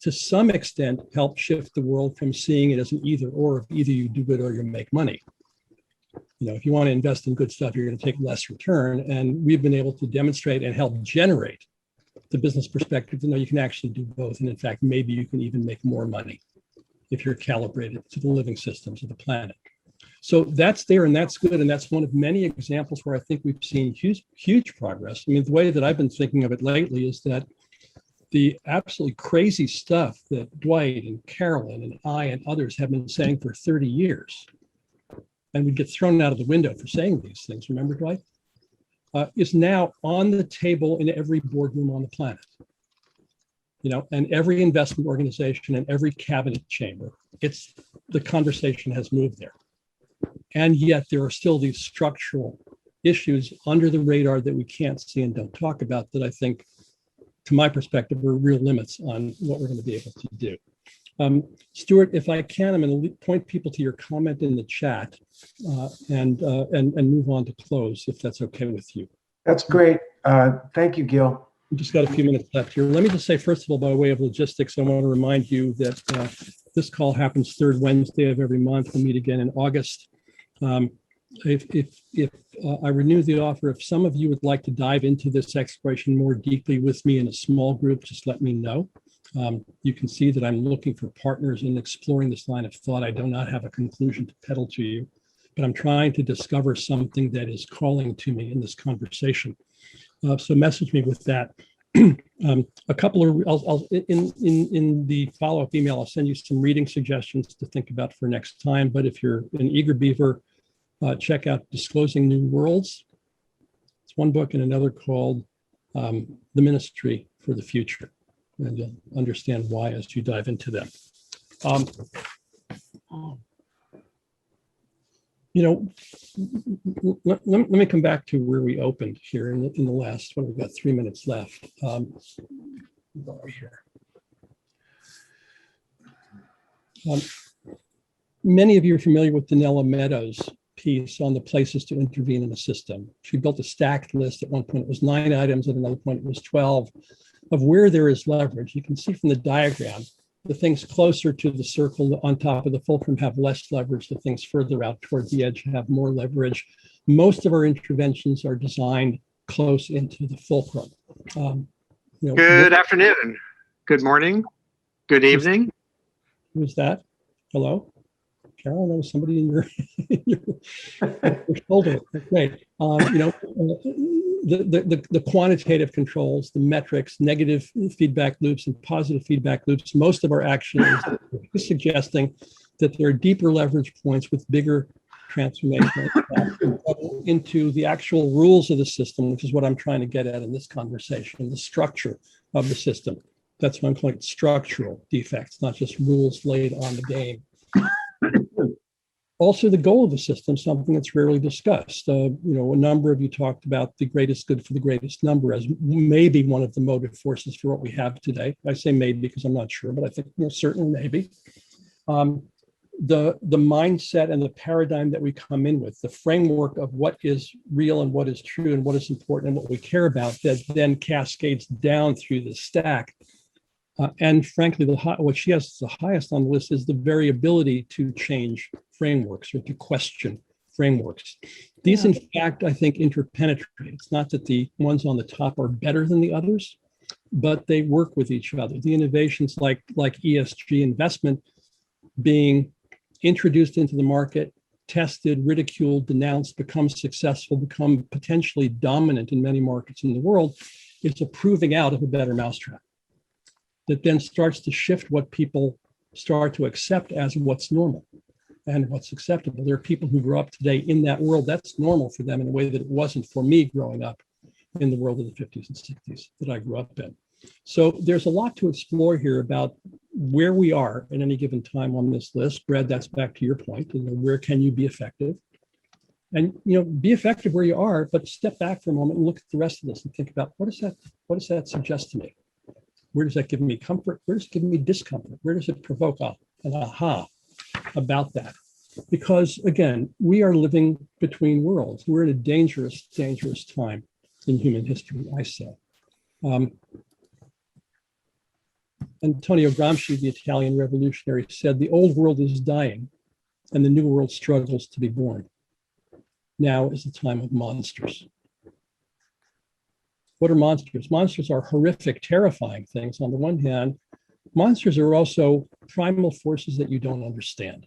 to some extent help shift the world from seeing it as an either or, either you do good or you make money. If you want to invest in good stuff, you're going to take less return. And we've been able to demonstrate and help generate the business perspective to know you can actually do both. And in fact, maybe you can even make more money if you're calibrated to the living systems of the planet. So that's there and that's good. And that's one of many examples where I think we've seen huge progress. I mean, the way that I've been thinking of it lately is that the absolutely crazy stuff that Dwight and Carolyn and I and others have been saying for 30 years, and we get thrown out of the window for saying these things, remember, Dwight? Is now on the table in every boardroom on the planet. And every investment organization and every cabinet chamber, the conversation has moved there. And yet there are still these structural issues under the radar that we can't see and don't talk about that I think, to my perspective, are real limits on what we're going to be able to do. Stuart, if I can, I'm going to point people to your comment in the chat and move on to close, if that's okay with you. That's great. Thank you, Gil. We just got a few minutes left here. Let me just say, first of all, by way of logistics, I want to remind you that this call happens third Wednesday of every month. We'll meet again in August. If I renew the offer, if some of you would like to dive into this exploration more deeply with me in a small group, just let me know. You can see that I'm looking for partners in exploring this line of thought. I do not have a conclusion to peddle to you, but I'm trying to discover something that is calling to me in this conversation. So message me with that. A couple of, in the follow-up email, I'll send you some reading suggestions to think about for next time. But if you're an eager beaver, check out Disclosing New Worlds. It's one book and another called The Ministry for the Future. And you'll understand why as you dive into them. Let me come back to where we opened here in the last, we've got 3 minutes left. Over here. Many of you are familiar with Danella Meadows' piece on the places to intervene in a system. She built a stacked list. At one point it was 9 items, at another point it was 12, of where there is leverage. You can see from the diagram, the things closer to the circle on top of the fulcrum have less leverage. The things further out toward the edge have more leverage. Most of our interventions are designed close into the fulcrum. Good afternoon. Good morning. Good evening. Who's that? Hello? Carol, there was somebody in your, your shoulder. Great. The quantitative controls, the metrics, negative feedback loops, and positive feedback loops. Most of our action is suggesting that there are deeper leverage points with bigger transformation into the actual rules of the system, which is what I'm trying to get at in this conversation, the structure of the system. That's why I'm calling it structural defects, not just rules laid on the game. Also, the goal of the system, something that's rarely discussed. A number of you talked about the greatest good for the greatest number as maybe one of the motive forces for what we have today. I say maybe because I'm not sure, but I think certainly maybe. The mindset and the paradigm that we come in with, the framework of what is real and what is true and what is important and what we care about, that then cascades down through the stack. And frankly, what she has the highest on the list is the variability to change frameworks or to question frameworks. These, in fact, I think interpenetrate. It's not that the ones on the top are better than the others, but they work with each other. The innovations like ESG investment being introduced into the market, tested, ridiculed, denounced, become successful, become potentially dominant in many markets in the world, is a proving out of a better mousetrap that then starts to shift what people start to accept as what's normal and what's acceptable. There are people who grow up today in that world. That's normal for them in a way that it wasn't for me growing up in the world of the 50s and 60s that I grew up in. So there's a lot to explore here about where we are at any given time on this list. Brad, that's back to your point. Where can you be effective? And be effective where you are, but step back for a moment and look at the rest of this and think about what does that suggest to me? Where does that give me comfort? Where does it give me discomfort? Where does it provoke an aha about that? Because again, we are living between worlds. We're in a dangerous, dangerous time in human history, I say. Antonio Gramsci, the Italian revolutionary, said, "The old world is dying and the new world struggles to be born. Now is the time of monsters." What are monsters? Monsters are horrific, terrifying things on the one hand. Monsters are also primal forces that you don't understand.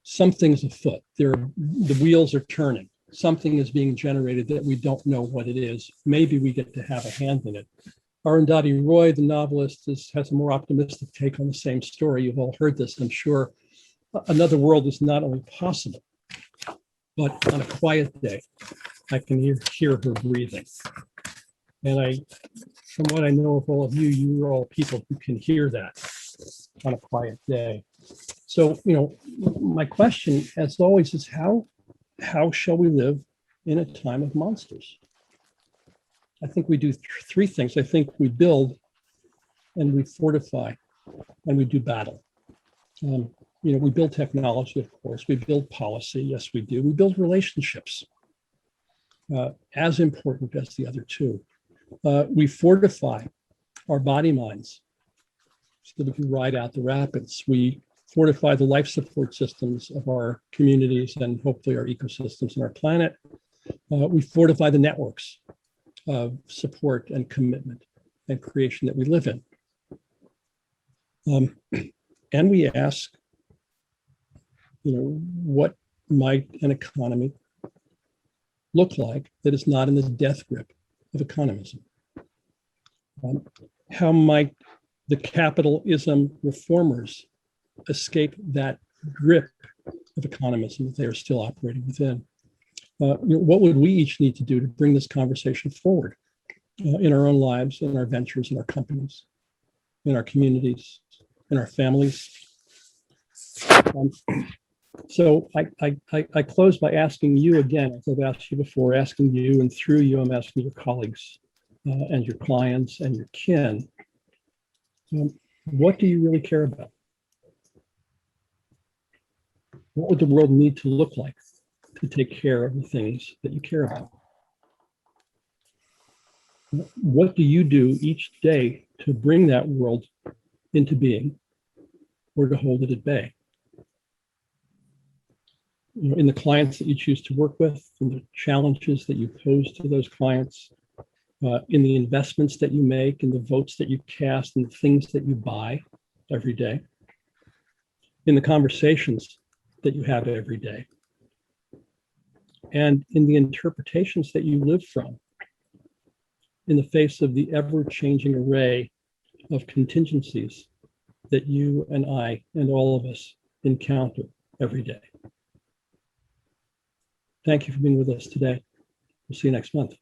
Something's afoot. The wheels are turning. Something is being generated that we don't know what it is. Maybe we get to have a hand in it. Arundhati Roy, the novelist, has a more optimistic take on the same story. You've all heard this, I'm sure. Another world is not only possible, but on a quiet day, I can hear her breathing. And from what I know of all of you, you are all people who can hear that on a quiet day. So, my question, as always, is how shall we live in a time of monsters? I think we do three things. I think we build and we fortify and we do battle. We build technology, of course. We build policy. Yes, we do. We build relationships, as important as the other two. We fortify our body minds so that we can ride out the rapids. We fortify the life support systems of our communities and hopefully our ecosystems and our planet. We fortify the networks of support and commitment and creation that we live in. And we ask, what might an economy look like that is not in the death grip of economism? How might the capitalism reformers escape that grip of economism that they are still operating within? What would we each need to do to bring this conversation forward in our own lives, in our ventures, in our companies, in our communities, in our families? So I close by asking you again, as I've asked you before, asking you, and through you, I'm asking your colleagues and your clients and your kin, what do you really care about? What would the world need to look like to take care of the things that you care about? What do you do each day to bring that world into being or to hold it at bay? In the clients that you choose to work with, in the challenges that you pose to those clients, in the investments that you make, in the votes that you cast, in the things that you buy every day, in the conversations that you have every day, and in the interpretations that you live from in the face of the ever-changing array of contingencies that you and I and all of us encounter every day. Thank you for being with us today. We'll see you next month.